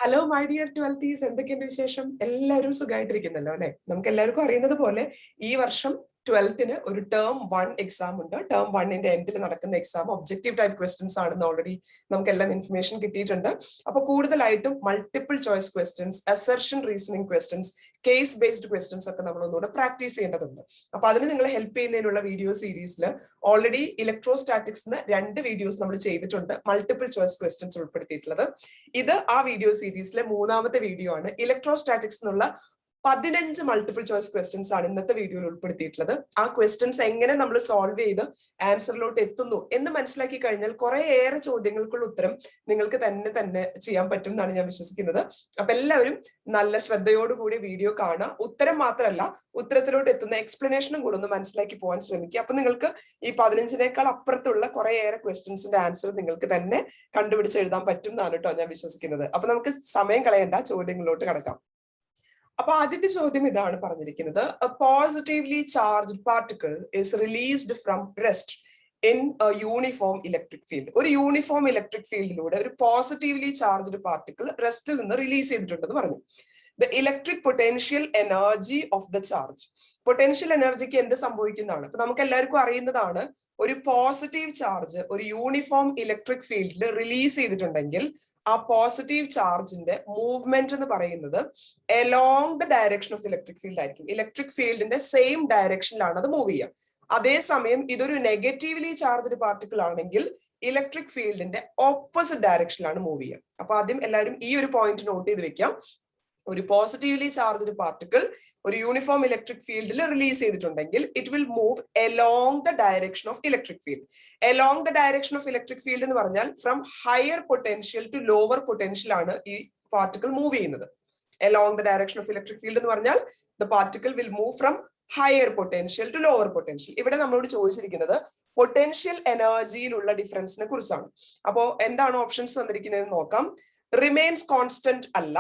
Hello my dear ട്വൽത്തീസ്, എന്തൊക്കെയുണ്ട് വിശേഷം? എല്ലാവരും സുഖമായിട്ടിരിക്കുന്നല്ലോ അല്ലെ? നമുക്ക് എല്ലാവർക്കും അറിയുന്നത് പോലെ ഈ വർഷം 12th ഒരു ടേം 1 എക്സാം ഉണ്ട്. ടേം 1ന്റെ എൻഡിൽ നടക്കുന്ന എക്സാം ഒബ്ജക്റ്റീവ് ടൈപ്പ് ക്വസ്റ്റ്യൻസ് ആണെന്ന് ഓൾറെഡി നമുക്കെല്ലാം ഇൻഫർമേഷൻ കിട്ടിയിട്ടുണ്ട്. അപ്പൊ കൂടുതലായിട്ടും multiple choice questions, assertion reasoning questions, case based questions ഒക്കെ നമ്മൾ ഒന്നുകൂടെ പ്രാക്ടീസ് ചെയ്യേണ്ടതുണ്ട്. അപ്പൊ അതിന് നിങ്ങളെ ഹെൽപ്പ് ചെയ്യുന്നതിനുള്ള വീഡിയോ സീരീസിൽ ഓൾറെഡി ഇലക്ട്രോസ്റ്റാറ്റിക്സ് 2 വീഡിയോസ് നമ്മൾ ചെയ്തിട്ടുണ്ട്, മൾട്ടിപ്പിൾ ചോയ്സ് ക്വസ്റ്റ്യൻസ് ഉൾപ്പെടുത്തിയിട്ടുള്ളത്. ഇത് ആ വീഡിയോ സീരീസിലെ 3ാമത്തെ വീഡിയോ ആണ്. ഇലക്ട്രോസ്റ്റാറ്റിക്സ് എന്നുള്ള 15 മൾട്ടിപ്പിൾ ചോയ്സ് ക്വസ്റ്റ്യൻസ് ആണ് ഇന്നത്തെ വീഡിയോയിൽ ഉൾപ്പെടുത്തിയിട്ടുള്ളത്. ആ ക്വസ്റ്റ്യൻസ് എങ്ങനെ നമ്മൾ സോൾവ് ചെയ്ത് ആൻസറിലോട്ട് എത്തുന്നു എന്ന് മനസ്സിലാക്കി കഴിഞ്ഞാൽ കുറേയേറെ ചോദ്യങ്ങൾക്കുള്ള ഉത്തരം നിങ്ങൾക്ക് തന്നെ ചെയ്യാൻ പറ്റും എന്നാണ് ഞാൻ വിശ്വസിക്കുന്നത്. അപ്പൊ എല്ലാവരും നല്ല ശ്രദ്ധയോടുകൂടി വീഡിയോ കാണുക. ഉത്തരം മാത്രമല്ല, ഉത്തരത്തിലോട്ട് എത്തുന്ന എക്സ്പ്ലനേഷനും കൂടെ ഒന്ന് മനസ്സിലാക്കി പോകാൻ ശ്രമിക്കുക. അപ്പൊ നിങ്ങൾക്ക് ഈ 15നേക്കാൾ അപ്പുറത്തുള്ള കുറേയേറെ ക്വസ്റ്റ്യൻസിന്റെ ആൻസർ നിങ്ങൾക്ക് തന്നെ കണ്ടുപിടിച്ച് എഴുതാൻ പറ്റും എന്നാണ് കേട്ടോ ഞാൻ വിശ്വസിക്കുന്നത്. അപ്പൊ നമുക്ക് സമയം കളയേണ്ട, ചോദ്യങ്ങളിലോട്ട് കടക്കാം. അപ്പൊ ആദ്യത്തെ ചോദ്യം ഇതാണ് പറഞ്ഞിരിക്കുന്നത്: a positively charged particle is released from rest in a uniform electric field. ഒരു യൂണിഫോം ഇലക്ട്രിക് ഫീൽഡിലൂടെ ഒരു പോസിറ്റീവ്ലി ചാർജ്ഡ് പാർട്ടിക്കിൾ റെസ്റ്റിൽ നിന്ന് റിലീസ് ചെയ്തിട്ടുണ്ടെന്ന് പറഞ്ഞു. The electric potential energy of the charge. Potential എനർജിക്ക് എന്ത് സംഭവിക്കുന്നതാണ്? അപ്പൊ നമുക്ക് എല്ലാവർക്കും അറിയുന്നതാണ്, ഒരു പോസിറ്റീവ് ചാർജ് ഒരു യൂണിഫോം ഇലക്ട്രിക് ഫീൽഡിൽ റിലീസ് ചെയ്തിട്ടുണ്ടെങ്കിൽ ആ പോസിറ്റീവ് ചാർജിന്റെ മൂവ്മെന്റ് എന്ന് പറയുന്നത് along the direction of electric field ആയിരിക്കും. ഇലക്ട്രിക് ഫീൽഡിന്റെ സെയിം ഡയറക്ഷനിലാണ് അത് മൂവ് ചെയ്യുക. അതേസമയം ഇതൊരു നെഗറ്റീവ്ലി ചാർജ്ഡ് പാർട്ടിക്കിൾ ആണെങ്കിൽ ഇലക്ട്രിക് ഫീൽഡിന്റെ ഓപ്പോസിറ്റ് ഡയറക്ഷനിലാണ് മൂവ് ചെയ്യുക. അപ്പൊ ആദ്യം എല്ലാവരും ഈ ഒരു പോയിന്റ് നോട്ട് ചെയ്ത് വെക്കാം. ഒരു പോസിറ്റീവ്ലി ചാർജ്ഡ് പാർട്ടിക്കിൾ ഒരു യൂണിഫോം ഇലക്ട്രിക് ഫീൽഡിൽ റിലീസ് ചെയ്തിട്ടുണ്ടെങ്കിൽ it will move along the direction of electric field. Along the direction of electric field എന്ന് പറഞ്ഞാൽ from higher potential to lower potential ആണ് ഈ പാർട്ടിക്കിൾ മൂവ് ചെയ്യുന്നത്. എലോങ് the direction of electric field എന്ന് പറഞ്ഞാൽ the particle will move from higher potential to lower potential. ഇവിടെ നമ്മളോട് ചോദിച്ചിരിക്കുന്നത് പൊട്ടൻഷ്യൽ എനർജിയിലുള്ള ഡിഫറൻസിനെ കുറിച്ചാണ്. അപ്പോ എന്താണ് ഓപ്ഷൻസ് തന്നിരിക്കുന്നത് നോക്കാം. റിമെയിൻസ് കോൺസ്റ്റന്റ് അല്ല,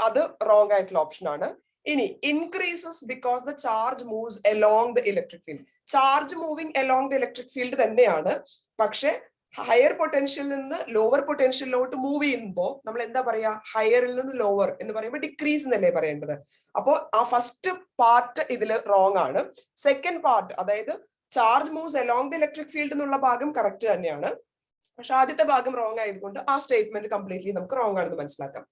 അത് റോങ് ആയിട്ടുള്ള ഓപ്ഷൻ ആണ്. ഇനി increases because the charge moves along the electric field. Charge moving along the electric field തന്നെയാണ്, പക്ഷെ ഹയർ പൊട്ടൻഷ്യലിൽ നിന്ന് ലോവർ പൊട്ടൻഷ്യലിലോട്ട് മൂവ് ചെയ്യുമ്പോൾ നമ്മൾ എന്താ പറയാ? ഹയറിൽ നിന്ന് ലോവർ എന്ന് പറയുമ്പോൾ ഡിക്രീസ് എന്നല്ലേ പറയേണ്ടത്. അപ്പോ ആ ഫസ്റ്റ് പാർട്ട് ഇതിൽ റോങ് ആണ്. സെക്കൻഡ് പാർട്ട്, അതായത് charge moves along the electric field എന്നുള്ള ഭാഗം കറക്റ്റ് തന്നെയാണ്, പക്ഷെ ആദ്യത്തെ ഭാഗം റോങ് ആയതുകൊണ്ട് ആ സ്റ്റേറ്റ്മെന്റ് കംപ്ലീറ്റ്ലി നമുക്ക് റോങ് ആണെന്ന് മനസ്സിലാക്കാം.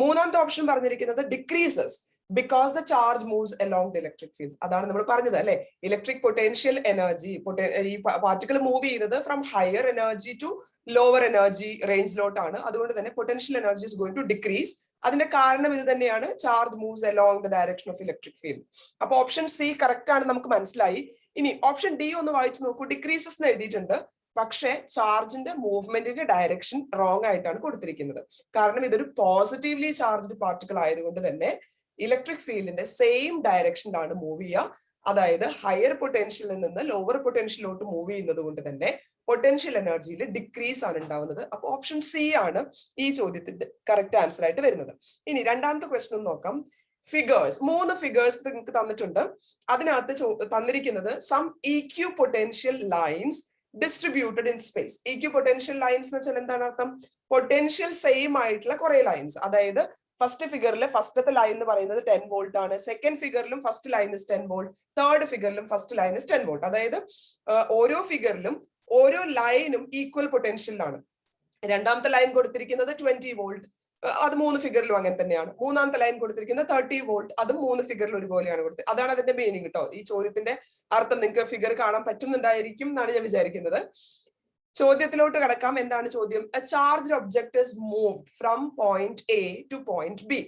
3ാമത്തെ ഓപ്ഷൻ പറഞ്ഞിരിക്കുന്നത് decreases because the charge moves along the electric field. അതാണ് നമ്മൾ പറഞ്ഞത് അല്ലെ, ഇലക്ട്രിക് പൊട്ടൻഷ്യൽ എനർജി, ഈ പാർട്ടിക്കിൾ മൂവ് ചെയ്യുന്നത് from higher energy to lower energy റേഞ്ചിലോട്ടാണ്. അതുകൊണ്ട് തന്നെ potential energy is going to decrease. അതിന്റെ കാരണം ഇത് തന്നെയാണ്, charge moves along the direction of electric field. അപ്പൊ ഓപ്ഷൻ സി കറക്റ്റ് ആണ്, നമുക്ക് മനസ്സിലായി. ഇനി ഓപ്ഷൻ ഡി ഒന്ന് വായിച്ചു നോക്കൂ. ഡിക്രീസസ് എന്ന് എഴുതിയിട്ടുണ്ട്, പക്ഷെ ചാർജിന്റെ മൂവ്മെന്റിന്റെ ഡയറക്ഷൻ റോങ് ആയിട്ടാണ് കൊടുത്തിരിക്കുന്നത്. കാരണം ഇതൊരു പോസിറ്റീവ്ലി ചാർജ്ഡ് പാർട്ടിക്കിൾ ആയതുകൊണ്ട് തന്നെ ഇലക്ട്രിക് ഫീൽഡിന്റെ സെയിം ഡയറക്ഷനിലാണ് മൂവ് ചെയ്യുക. അതായത് ഹയർ പൊട്ടൻഷ്യലിൽ നിന്ന് ലോവർ പൊട്ടൻഷ്യലിലോട്ട് മൂവ് ചെയ്യുന്നത് കൊണ്ട് തന്നെ പൊട്ടൻഷ്യൽ എനർജിയിൽ ഡിക്രീസ് ആണ് ഉണ്ടാവുന്നത്. അപ്പൊ ഓപ്ഷൻ സി ആണ് ഈ ചോദ്യത്തിന്റെ കറക്റ്റ് ആൻസർ ആയിട്ട് വരുന്നത്. ഇനി 2ാമത്തെ ക്വസ്റ്റ്യൻ നോക്കാം. ഫിഗേഴ്സ്, 3 ഫിഗേഴ്സ് നിങ്ങൾക്ക് തന്നിട്ടുണ്ട്. അതിനകത്ത് തന്നിരിക്കുന്നത് some equipotential lines distributed in space. Equipotential lines എന്ന് വെച്ചാൽ എന്താണ് അർത്ഥം? പൊട്ടൻഷ്യൽ സെയിം ആയിട്ടുള്ള കുറെ ലൈൻസ്. അതായത് ഫസ്റ്റ് ഫിഗറിലെ ഫസ്റ്റത്തെ ലൈൻ എന്ന് പറയുന്നത് 10 വോൾട്ട് ആണ്. സെക്കൻഡ് ഫിഗറിലും first line is 10 volt. Third ഫിഗറിലും ഫസ്റ്റ് ലൈൻ ഇസ് 10 വോൾട്ട്. അതായത് ഓരോ ഫിഗറിലും ഓരോ ലൈനും ഈക്വൽ പൊട്ടൻഷ്യലാണ്. 2ാമത്തെ ലൈൻ കൊടുത്തിരിക്കുന്നത് 20 വോൾട്ട്, അത് 3 ഫിഗറിലും അങ്ങനെ തന്നെയാണ്. 3ാമത്തെ ലൈൻ കൊടുത്തിരിക്കുന്നത് 30 വോൾട്ട്, അതും 3 ഫിഗറിൽ ഒരുപോലെയാണ് കൊടുത്തത്. അതാണ് അതിന്റെ മീനിങ് കേട്ടോ. ഈ ചോദ്യത്തിന്റെ അർത്ഥം നിങ്ങൾക്ക് ഫിഗർ കാണാൻ പറ്റുന്നുണ്ടായിരിക്കും എന്നാണ് ഞാൻ വിചാരിക്കുന്നത്. ചോദ്യത്തിലോട്ട് കടക്കാം. എന്താണ് ചോദ്യം? A charged object is moved from point A two point B.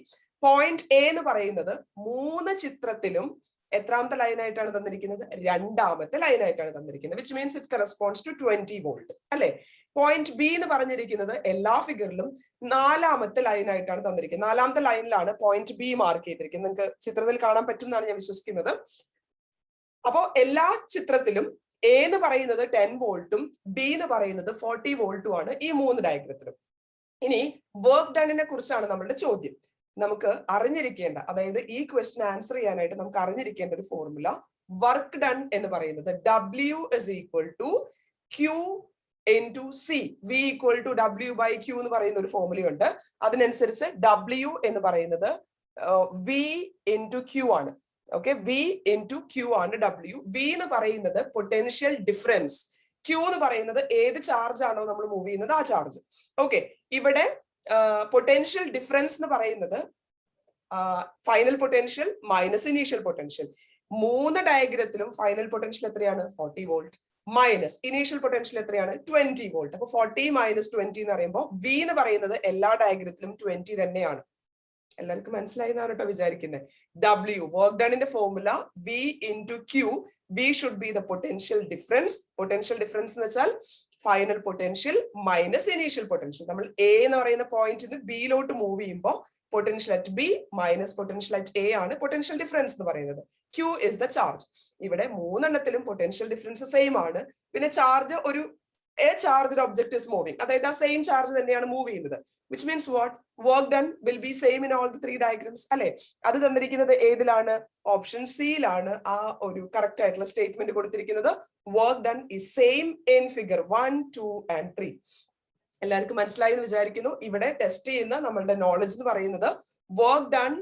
Point A എന്ന് പറയുന്നത് 3 ചിത്രത്തിലും എത്രാമത്തെ ലൈൻ ആയിട്ടാണ് തന്നിരിക്കുന്നത്? 2ാമത്തെ ലൈൻ ആയിട്ടാണ് തന്നിരിക്കുന്നത്. Which means it corresponds to 20 volt അല്ലെ. പോയിന്റ് ബി എന്ന് പറഞ്ഞിരിക്കുന്നത് എല്ലാ ഫിഗറിലും 4ാമത്തെ ലൈൻ ആയിട്ടാണ് തന്നിരിക്കുന്നത്. 4ാമത്തെ ലൈനിലാണ് പോയിന്റ് ബി മാർക്ക് ചെയ്തിരിക്കുന്നത്. നിങ്ങൾക്ക് ചിത്രത്തിൽ കാണാൻ പറ്റും എന്നാണ് ഞാൻ വിശ്വസിക്കുന്നത്. അപ്പോ എല്ലാ ചിത്രത്തിലും എ എന്ന് പറയുന്നത് 10 വോൾട്ടും ബി എന്ന് പറയുന്നത് 40 വോൾട്ടും ആണ് ഈ 3 ഡയഗ്രത്തിലും. ഇനി വർക്ക് ഡണിനെ കുറിച്ചാണ് നമ്മളുടെ ചോദ്യം. നമുക്ക് അറിഞ്ഞിരിക്കേണ്ട, അതായത് ഈ ക്വസ്റ്റ്യൻ ആൻസർ ചെയ്യാനായിട്ട് നമുക്ക് അറിഞ്ഞിരിക്കേണ്ട ഒരു ഫോർമുല, വർക്ക് ഡൺ എന്ന് പറയുന്നത് W is equal to Q into C. V equal to W by Q എന്ന് പറയുന്ന ഒരു ഫോർമുലയുണ്ട്. അതിനനുസരിച്ച് W എന്ന് പറയുന്നത് V into Q ആണ്. ഓക്കെ, V into Q ആണ് W. V എന്ന് പറയുന്നത് പൊട്ടൻഷ്യൽ ഡിഫറൻസ്, Q എന്ന് പറയുന്നത് ഏത് ചാർജ് ആണോ നമ്മൾ മൂവ് ചെയ്യുന്നത് ആ ചാർജ്. ഓക്കെ, ഇവിടെ പൊട്ടൻഷ്യൽ ഡിഫറൻസ് എന്ന് പറയുന്നത് final potential minus initial potential. മൂന്ന് ഡയഗ്രത്തിലും ഫൈനൽ പൊട്ടൻഷ്യൽ എത്രയാണ്? 40 വോൾട്ട് മൈനസ് ഇനീഷ്യൽ പൊട്ടൻഷ്യൽ എത്രയാണ്? 20 വോൾട്ട്. അപ്പൊ 40 മൈനസ് 20 എന്ന് പറയുമ്പോൾ V എന്ന് പറയുന്നത് എല്ലാ ഡയഗ്രത്തിലും 20 തന്നെയാണ്. എല്ലാവർക്കും മനസ്സിലായി എന്നാണ് കേട്ടോ വിചാരിക്കുന്നത്. W വർക്ക് ഡണിന്റെ formula V into Q. V should be the potential difference. Potential difference എന്ന് വെച്ചാൽ final potential minus initial potential. നമ്മൾ A എന്ന് പറയുന്ന പോയിന്റിൽ നിന്ന് ബിയിലോട്ട് മൂവ് ചെയ്യുമ്പോൾ potential at B minus potential at A ആണ് പൊട്ടൻഷ്യൽ ഡിഫറൻസ് എന്ന് പറയുന്നത്. Q is the charge. ഇവിടെ മൂന്നെണ്ണത്തിലും പൊട്ടൻഷ്യൽ ഡിഫറൻസ് സെയിം ആണ്. പിന്നെ ചാർജ് ഒരു a charged object is moving, അതായത് ആ സെയിം ചാർജ് തന്നെയാണ് മൂവ് ചെയ്യുന്നത്. which means what? work done will be same in all the three diagrams. അല്ലെ, അത് തന്നിരിക്കുന്നത് ഏതിലാണ്? ഓപ്ഷൻ സിയിലാണ് ആ ഒരു കറക്റ്റ് ആയിട്ടുള്ള സ്റ്റേറ്റ്മെന്റ് കൊടുത്തിരിക്കുന്നത്. work done is same in figure 1, 2 and 3. എല്ലാവർക്കും മനസ്സിലായി എന്ന് വിചാരിക്കുന്നു. ഇവിടെ ടെസ്റ്റ് ചെയ്യുന്ന നമ്മളുടെ നോളജ് എന്ന് പറയുന്നത് work done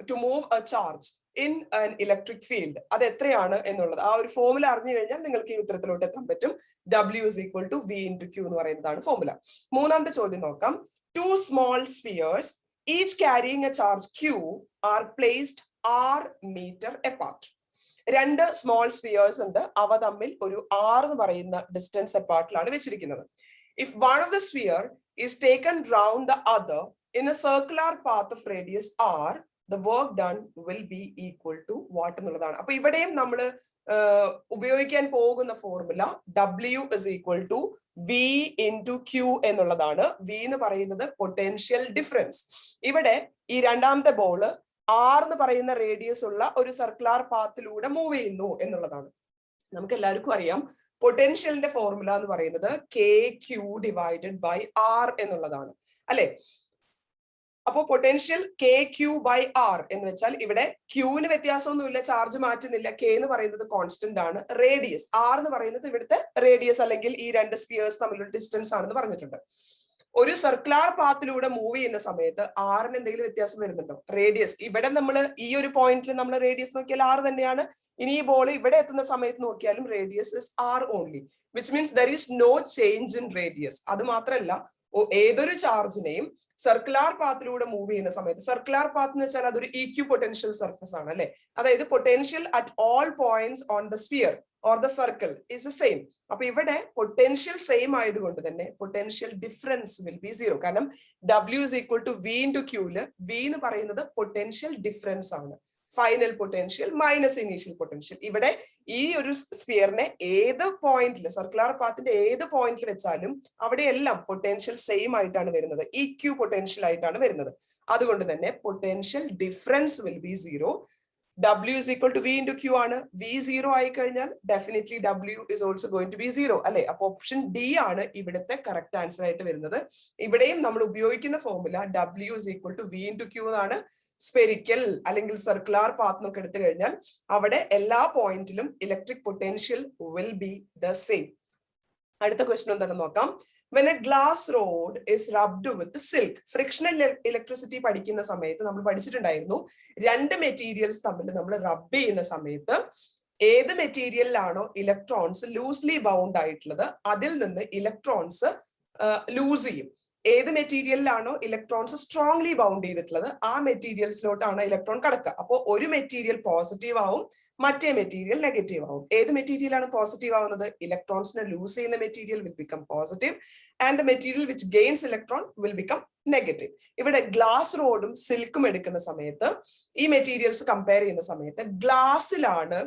to move a charge in an electric field. അത് എത്രയാണ് എന്നുള്ളത് ആ ഒരു ഫോർമുല അറിഞ്ഞു കഴിഞ്ഞാൽ നിങ്ങൾക്ക് ഈ ഉത്തരത്തിലോട്ട് എത്താൻ പറ്റും. W is equal to V into Q എന്ന് പറയുന്നതാണ് ഫോർമുല. മൂന്നാമത്തെ ചോദ്യം നോക്കാം. Two small spheres each carrying a charge Q are placed R meter apart. രണ്ട് സ്മോൾ സ്ഫിയേഴ്സ് ഉണ്ട്, അവ തമ്മിൽ ഒരു R എന്ന് പറയുന്ന ഡിസ്റ്റൻസ് അപ്പാർട്ടിലാണ് വെച്ചിരിക്കുന്നത്. If one of the sphere is taken round the other in a circular path of radius R, the work done will be equal to what എന്നുള്ളതാണ്. അപ്പൊ ഇവിടെയും നമ്മൾ ഉപയോഗിക്കാൻ പോകുന്ന formula W is equal to V into Q എന്നുള്ളതാണ്. V എന്ന് പറയുന്നത് potential difference. ഇവിടെ ഈ രണ്ടാമത്തെ ബോള് R എന്ന് പറയുന്ന റേഡിയസ് ഉള്ള ഒരു സർക്കുലർ പാത്തിലൂടെ മൂവ് ചെയ്യുന്നു എന്നുള്ളതാണ്. നമുക്ക് എല്ലാവർക്കും അറിയാം പൊട്ടൻഷ്യലിന്റെ ഫോർമുല എന്ന് പറയുന്നത് KQ ഡിവൈഡഡ് ബൈ R എന്നുള്ളതാണ്, അല്ലെ? അപ്പോ പൊട്ടൻഷ്യൽ KQ by R എന്ന് വെച്ചാൽ ഇവിടെ Qന് വ്യത്യാസമൊന്നുമില്ല, ചാർജ് മാറ്റുന്നില്ല. K എന്ന് പറയുന്നത് കോൺസ്റ്റന്റ് ആണ്. റേഡിയസ് R എന്ന് പറയുന്നത് ഇവിടുത്തെ റേഡിയസ് അല്ലെങ്കിൽ ഈ രണ്ട് സ്ഫിയേഴ്സ് തമ്മിലുള്ള ഡിസ്റ്റൻസ് ആണെന്ന് പറഞ്ഞിട്ടുണ്ട്. ഒരു സർക്കുലർ പാത്തിലൂടെ മൂവ് ചെയ്യുന്ന സമയത്ത് ആറിന് എന്തെങ്കിലും വ്യത്യാസം വരുന്നുണ്ടോ? റേഡിയസ് ഇവിടെ നമ്മൾ ഈ ഒരു പോയിന്റിൽ നമ്മൾ റേഡിയസ് നോക്കിയാൽ R തന്നെയാണ്. ഇനി ഈ ബോൾ ഇവിടെ എത്തുന്ന സമയത്ത് നോക്കിയാലും radius is R only, which means there is no change in radius. അത് മാത്രമല്ല, ഏതൊരു ചാർജിനെയും സർക്കുലർ പാത്തിലൂടെ മൂവ് ചെയ്യുന്ന സമയത്ത്, സർക്കുലർ പാത്ത് എന്ന് വെച്ചാൽ അതൊരു ഇക്യു പൊട്ടൻഷ്യൽ സർഫസ് ആണ്, അല്ലെ? അതായത് potential at all points on the sphere or the circle is the same. അപ്പൊ ഇവിടെ പൊട്ടൻഷ്യൽ സെയിം ആയതുകൊണ്ട് തന്നെ potential difference will be zero. കാരണം W is equal to V into Q ല് V എന്ന് പറയുന്നത് പൊട്ടൻഷ്യൽ ഡിഫറൻസ് ആണ്. Final potential minus initial potential. ഇവിടെ ഈ ഒരു സ്ഫിയറിനെ ഏത് പോയിന്റിൽ, സർക്കുലർ പാത്തിന്റെ ഏത് പോയിന്റിൽ വെച്ചാലും അവിടെയെല്ലാം പൊട്ടൻഷ്യൽ സെയിം ആയിട്ടാണ് വരുന്നത്, ഇക്യു പൊട്ടൻഷ്യൽ ആയിട്ടാണ് വരുന്നത്. അതുകൊണ്ട് തന്നെ potential difference will be zero. W is equal to V into Q ആണ്. V സീറോ ആയി കഴിഞ്ഞാൽ definitely W is also going to be zero, അല്ലെ? അപ്പൊ ഓപ്ഷൻ ഡി ആണ് ഇവിടുത്തെ കറക്റ്റ് ആൻസർ ആയിട്ട് വരുന്നത്. ഇവിടെയും നമ്മൾ ഉപയോഗിക്കുന്ന formula W is equal to V into Q എന്നാണ്. സ്പെരിക്കൽ അല്ലെങ്കിൽ സർക്കുലർ പാത്ത് നോക്കി എടുത്തു കഴിഞ്ഞാൽ അവിടെ എല്ലാ പോയിന്റിലും electric potential will be the same. അടുത്ത ക്വസ്റ്റ്യൻ എന്താണെന്ന് നോക്കാം. when a glass rod is rubbed with silk, frictional electricity പഠിക്കുന്ന സമയത്ത് നമ്മൾ പഠിച്ചിട്ടുണ്ടായിരുന്നു, രണ്ട് മെറ്റീരിയൽസ് തമ്മിൽ നമ്മൾ റബ്ബ് ചെയ്യുന്ന സമയത്ത് ഏത് മെറ്റീരിയലിലാണോ ഇലക്ട്രോൺസ് ലൂസ്ലി ബൗണ്ട് ആയിട്ടുള്ളത് അതിൽ നിന്ന് ഇലക്ട്രോൺസ് ലൂസ് ചെയ്യും. ഏത് മെറ്റീരിയലിലാണോ ഇലക്ട്രോൺസ് സ്ട്രോങ്ലി ബൗണ്ട് ചെയ്തിട്ടുള്ളത് ആ മെറ്റീരിയൽസിലോട്ടാണ് ഇലക്ട്രോൺ കടക്കുക. അപ്പോൾ ഒരു മെറ്റീരിയൽ പോസിറ്റീവ് ആവും, മറ്റേ മെറ്റീരിയൽ നെഗറ്റീവ് ആവും. ഏത് മെറ്റീരിയലാണ് പോസിറ്റീവ് ആവുന്നത്? ഇലക്ട്രോൺസിനെ ലൂസ് ചെയ്യുന്ന material will become positive and the material which gains electron will become negative. ഇവിടെ ഗ്ലാസ് റോഡും സിൽക്കും എടുക്കുന്ന സമയത്ത് ഈ മെറ്റീരിയൽസ് കമ്പയർ ചെയ്യുന്ന സമയത്ത് ഗ്ലാസ്സിലാണ്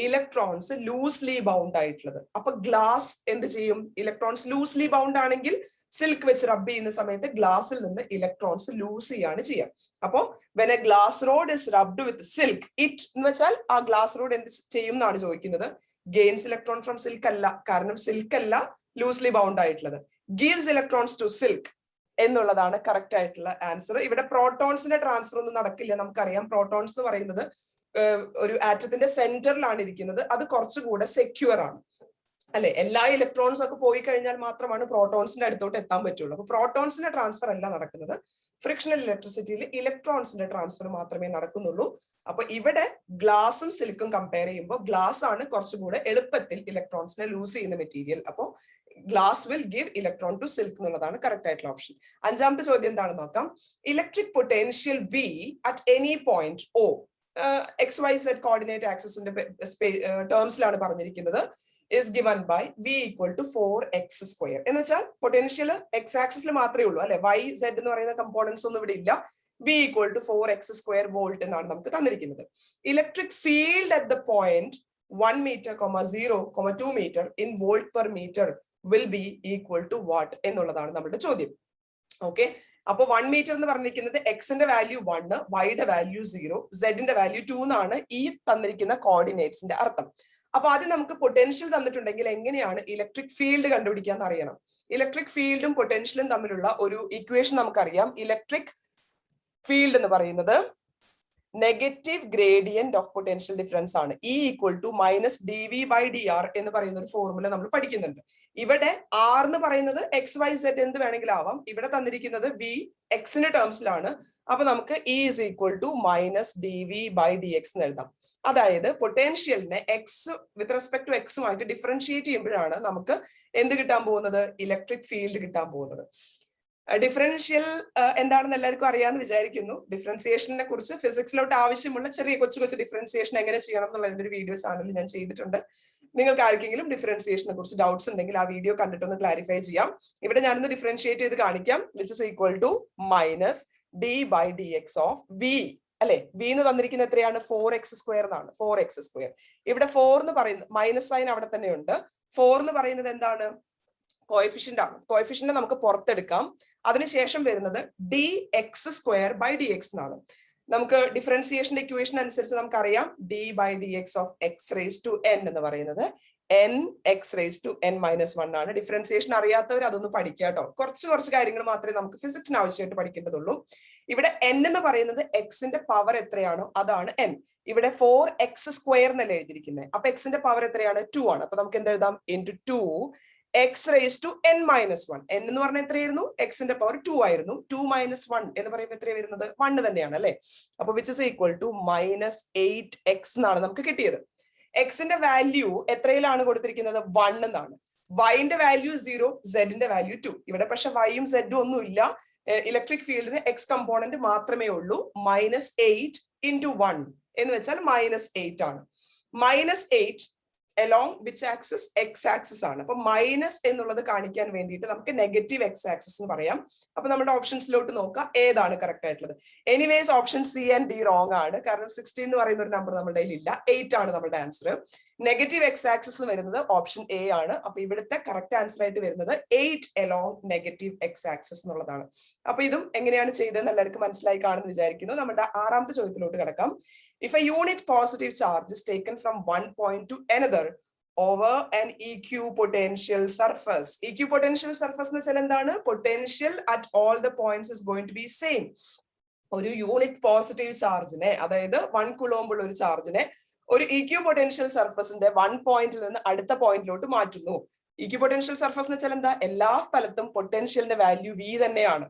ഇലക്ട്രോൺസ് ലൂസ്ലി ബൗണ്ട് ആയിട്ടുള്ളത്. അപ്പൊ ഗ്ലാസ് എന്ത് ചെയ്യും? ഇലക്ട്രോൺസ് ലൂസ്ലി ബൗണ്ട് ആണെങ്കിൽ സിൽക്ക് വെച്ച് റബ്ബ് ചെയ്യുന്ന സമയത്ത് ഗ്ലാസ്സിൽ നിന്ന് ഇലക്ട്രോൺസ് ലൂസ് ചെയ്യാണ് ചെയ്യുക. അപ്പോ when a glass rod is rubbed with silk, it എന്ന് വെച്ചാൽ ആ ഗ്ലാസ് റോഡ് എന്ത് ചെയ്യും എന്നാണ് ചോദിക്കുന്നത്. ഗെയിൻസ് ഇലക്ട്രോൺ ഫ്രം സിൽക്ക് അല്ല, കാരണം സിൽക്ക് അല്ല ലൂസ്ലി ബൗണ്ട് ആയിട്ടുള്ളത്. ഗീവ്സ് ഇലക്ട്രോൺസ് ടു സിൽക്ക് എന്നുള്ളതാണ് കറക്റ്റ് ആയിട്ടുള്ള ആൻസർ. ഇവിടെ പ്രോട്ടോൺസിന്റെ ട്രാൻസ്ഫർ ഒന്നും നടക്കില്ല. നമുക്കറിയാം പ്രോട്ടോൺസ് എന്ന് പറയുന്നത് ഒരു ആറ്റത്തിന്റെ സെന്ററിലാണ് ഇരിക്കുന്നത്, അത് കുറച്ചുകൂടെ സെക്യൂർ ആണ്. അല്ലെ? എല്ലാ ഇലക്ട്രോൺസ് ഒക്കെ പോയി കഴിഞ്ഞാൽ മാത്രമാണ് പ്രോട്ടോൺസിന്റെ അടുത്തോട്ട് എത്താൻ പറ്റുള്ളൂ. അപ്പൊ പ്രോട്ടോൺസിന്റെ ട്രാൻസ്ഫർ അല്ല നടക്കുന്നത്. ഫ്രിക്ഷണൽ ഇലക്ട്രിസിറ്റിയിൽ ഇലക്ട്രോൺസിന്റെ ട്രാൻസ്ഫർ മാത്രമേ നടക്കുന്നുള്ളൂ. അപ്പൊ ഇവിടെ ഗ്ലാസും സിലിക്കും കമ്പയർ ചെയ്യുമ്പോൾ ഗ്ലാസ് ആണ് കുറച്ചുകൂടെ എളുപ്പത്തിൽ ഇലക്ട്രോൺസിനെ ലൂസ് ചെയ്യുന്ന മെറ്റീരിയൽ. അപ്പോൾ glass will give electron to silk എന്നുള്ളതാണ് കറക്റ്റ് ആയിട്ടുള്ള ഓപ്ഷൻ. അഞ്ചാമത്തെ ചോദ്യം എന്താണെന്ന് നോക്കാം. Electric potential V at any point O, XYZ coordinate ആക്സിസിന്റെ ടേംസിലാണ് പറഞ്ഞിരിക്കുന്നത്, is given by V equal to 4x square. എന്ന് വെച്ചാൽ പൊട്ടൻഷ്യൽ എക്സ് ആക്സിസിൽ മാത്രമേ ഉള്ളൂ അല്ലെ, വൈ സെഡ് എന്ന് പറയുന്ന കമ്പോണൻസ് ഒന്നും ഇവിടെ ഇല്ല. V equal to 4x square volt എന്നാണ് നമുക്ക് തന്നിരിക്കുന്നത്. Electric field at the point 1 meter, 0, 2 meter in volt per meter will be equal to what എന്നുള്ളതാണ് നമ്മുടെ ചോദ്യം. ഓക്കെ, അപ്പൊ 1 meter എന്ന് പറഞ്ഞിരിക്കുന്നത് എക്സിന്റെ വാല്യൂ 1, വൈയുടെ വാല്യൂ 0, സെഡിന്റെ വാല്യൂ 2 എന്നാണ് ഈ തന്നിരിക്കുന്ന കോർഡിനേറ്റ്സിന്റെ അർത്ഥം. അപ്പൊ ആദ്യം നമുക്ക് പൊട്ടൻഷ്യൽ തന്നിട്ടുണ്ടെങ്കിൽ എങ്ങനെയാണ് ഇലക്ട്രിക് ഫീൽഡ് കണ്ടുപിടിക്കാന്ന് അറിയണം. ഇലക്ട്രിക് ഫീൽഡും പൊട്ടൻഷ്യലും തമ്മിലുള്ള ഒരു ഇക്വേഷൻ നമുക്കറിയാം. ഇലക്ട്രിക് ഫീൽഡ് എന്ന് പറയുന്നത് negative gradient of potential difference ആണ്. E equal to minus dV/dr എന്ന് പറയുന്ന ഒരു ഫോർമുല നമ്മൾ പഠിക്കുന്നുണ്ട്. ഇവിടെ R എന്ന് പറയുന്നത് XYZ എന്ത് വേണമെങ്കിലും ആവാം. ഇവിടെ തന്നിരിക്കുന്നത് V എക്സിന്റെ ടേംസിലാണ്. അപ്പൊ നമുക്ക് E is equal to minus dV/dx എന്ന് എഴുതാം. അതായത് പൊട്ടൻഷ്യലിനെ എക്സ് വിത്ത് റെസ്പെക്ട് ടു എക്സുമായിട്ട് ഡിഫറൻഷിയേറ്റ് ചെയ്യുമ്പോഴാണ് നമുക്ക് എന്ത് കിട്ടാൻ പോകുന്നത്? ഇലക്ട്രിക് ഫീൽഡ് കിട്ടാൻ പോകുന്നത്. ഡിഫറൻഷ്യൽ എന്താണെന്ന് എല്ലാവർക്കും അറിയാമെന്ന് വിചാരിക്കുന്നു. ഡിഫറൻസിയേഷനെ കുറിച്ച് ഫിസിക്സിലോട്ട് ആവശ്യമുള്ള ചെറിയ കൊച്ചു കൊച്ചു ഡിഫറൻസിയേഷൻ എങ്ങനെ ചെയ്യണം എന്നുള്ളതിന്റെ ഒരു വീഡിയോ ചാനലിൽ ഞാൻ ചെയ്തിട്ടുണ്ട്. നിങ്ങൾക്ക് ആർക്കെങ്കിലും ഡിഫറൻസിയേഷനെ കുറിച്ച് ഡൗട്ട്സ് ഉണ്ടെങ്കിൽ ആ വീഡിയോ കണ്ടിട്ടൊന്ന് ക്ലാരിഫൈ ചെയ്യാം. ഇവിടെ ഞാനൊന്ന് ഡിഫറൻഷിയേറ്റ് ചെയ്ത് കാണിക്കാം. Which is equal to minus d/dx of V അല്ലെ. വി എന്ന് തന്നിരിക്കുന്നത് എത്രയാണ്? 4x സ്ക്വയർ എന്നാണ്. 4x square. ഇവിടെ 4 എന്ന് പറയുന്നത് മൈനസ് സൈൻ അവിടെ തന്നെ ഉണ്ട്. 4 എന്ന് പറയുന്നത് എന്താണ്? കോഎഫിഷ്യന്റ് ആണ്. കോഎഫിഷ്യന്റ് നമുക്ക് പുറത്തെടുക്കാം. അതിനുശേഷം വരുന്നത് dx²/dx എന്നാണ്. നമുക്ക് ഡിഫറൻസിയേഷന്റെ ഇക്വേഷൻ അനുസരിച്ച് നമുക്കറിയാം d/dx ഓഫ് x⁻n എന്ന് പറയുന്നത് n(x⁻n-1) ആണ്. ഡിഫറൻസിയേഷൻ അറിയാത്തവർ അതൊന്ന് പഠിക്കുക കേട്ടോ. കുറച്ച് കാര്യങ്ങൾ മാത്രമേ നമുക്ക് ഫിസിക്സിന് ആവശ്യമായിട്ട് പഠിക്കേണ്ടതുള്ളൂ. ഇവിടെ n എന്ന് പറയുന്നത് എക്സിന്റെ പവർ എത്രയാണോ അതാണ് n. ഇവിടെ 4x² എന്നല്ലേ എഴുതിയിരിക്കുന്നത്. അപ്പൊ എക്സിന്റെ പവർ എത്രയാണ്? 2 ആണ്. അപ്പൊ നമുക്ക് എന്ത് എഴുതാം? into 2 x⁻n-1. n എന്ന് പറഞ്ഞാൽ എത്രയായിരുന്നു? എക്സിന്റെ പവർ 2 ആയിരുന്നു. 2 - 1 എന്ന് പറയുമ്പോൾ എത്രയാണ് വരുന്നത്? 1 തന്നെയാണ് അല്ലെ. അപ്പൊ which is equal to -8x എന്നാണ് നമുക്ക് കിട്ടിയത്. എക്സിന്റെ വാല്യൂ എത്രയിലാണ് കൊടുത്തിരിക്കുന്നത്? 1 എന്നാണ്. വൈന്റെ വാല്യൂ 0, സെഡിന്റെ വാല്യൂ 2. ഇവിടെ പക്ഷെ വൈയും സെഡും ഒന്നും ഇല്ല. ഇലക്ട്രിക് ഫീൽഡിന് എക്സ് കമ്പോണന്റ് മാത്രമേ ഉള്ളൂ. -8 into 1 എന്ന് വെച്ചാൽ -8 ആണ്. -8 along which axis? X axis ആണ്. അപ്പൊ മൈനസ് എന്നുള്ളത് കാണിക്കാൻ വേണ്ടിയിട്ട് നമുക്ക് നെഗറ്റീവ് എക്സ് ആക്സിസ് എന്ന് പറയാം. അപ്പൊ നമ്മുടെ ഓപ്ഷൻസിലോട്ട് നോക്കാം ഏതാണ് കറക്റ്റ് ആയിട്ടുള്ളത്. Anyways option C and D wrong ആണ്. കാരണം 16 എന്ന് പറയുന്ന ഒരു നമ്പർ നമ്മുടെ കയ്യിൽ ഇല്ല. 8 ആണ് നമ്മുടെ ആൻസർ. നെഗറ്റീവ് എക്സ് ആക്സിസ് വരുന്നത് ഓപ്ഷൻ എ ആണ്. അപ്പൊ ഇവിടുത്തെ കറക്റ്റ് ആൻസർ ആയിട്ട് വരുന്നത് 8 along നെഗറ്റീവ് എക്സ് ആക്സിസ് എന്നുള്ളതാണ്. അപ്പൊ ഇതും എങ്ങനെയാണ് ചെയ്തതെന്ന് എല്ലാവർക്കും മനസ്സിലായി കാണുമെന്ന് വിചാരിക്കുന്നു. നമ്മുടെ ആറാമത്തെ ചോദ്യത്തിലോട്ട് കിടക്കാം. If A unit positive charge is taken from one point two another over an equipotential surface. Equipotential surface എന്ന് വെച്ചാൽ എന്താണ്? Potential at all the points is going to be same. ഒരു യൂണിറ്റ് പോസിറ്റീവ് ചാർജിനെ, അതായത് 1 coulomb ഉള്ള ഒരു ചാർജിനെ ഒരു ഇക്വിപൊട്ടൻഷ്യൽ സർഫസിന്റെ 1 പോയിന്റിൽ നിന്ന് അടുത്ത പോയിന്റിലോട്ട് മാറ്റുന്നു. ഇക്വിപൊട്ടൻഷ്യൽ സർഫസ് എന്ന് വെച്ചാൽ എന്താ? എല്ലാ സ്ഥലത്തും പൊട്ടൻഷ്യലിന്റെ വാല്യൂ V തന്നെയാണ്.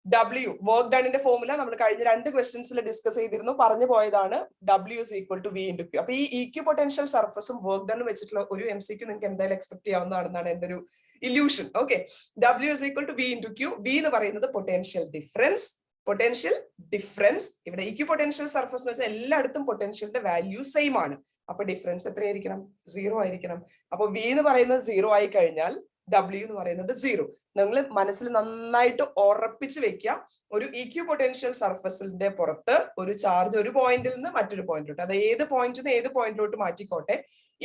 W വർക്ക് ഡണിന്റെ ഫോർമുല നമ്മൾ കഴിഞ്ഞ 2 ക്വസ്റ്റ്യൻസിൽ ഡിസ്കസ് ചെയ്തിരുന്നു. പറഞ്ഞു പോയതാണ്. W is equal to V into Q. അപ്പൊ ഈ ഇക്വിപൊട്ടൻഷ്യൽ സർഫസും വർക്ക് ഡണും വെച്ചിട്ടുള്ള ഒരു MCQ നിങ്ങൾക്ക് എന്തായാലും എക്സ്പെക്ട് ചെയ്യാവുന്നതാണെന്നാണ് എന്റെ ഒരു illusion. Okay, W is equal to V into Q. V എന്ന് പറയുന്നത് പൊട്ടൻഷ്യൽ ഡിഫറൻസ്. പൊട്ടൻഷ്യൽ ഡിഫറൻസ് ഇവിടെ ഇക്വിപൊട്ടൻഷ്യൽ സർഫസ് എന്ന് വെച്ചാൽ എല്ലായിടത്തും പൊട്ടൻഷ്യലിന്റെ വാല്യൂ സെയിം ആണ്. അപ്പൊ ഡിഫറൻസ് എത്രയായിരിക്കണം? 0 ആയിരിക്കണം. അപ്പൊ V എന്ന് പറയുന്നത് 0 ആയി കഴിഞ്ഞാൽ W എന്ന് പറയുന്നത് 0. നിങ്ങൾ മനസ്സിൽ നന്നായിട്ട് ഉറപ്പിച്ച് വെക്കുക. ഒരു ഇക്വിപൊട്ടൻഷ്യൽ സർഫസിന്റെ പുറത്ത് ഒരു ചാർജ് ഒരു പോയിന്റിൽ നിന്ന് മറ്റൊരു പോയിന്റിലോട്ട്, അത് ഏത് പോയിന്റിൽ നിന്ന് ഏത് പോയിന്റിലോട്ട് മാറ്റിക്കോട്ടെ,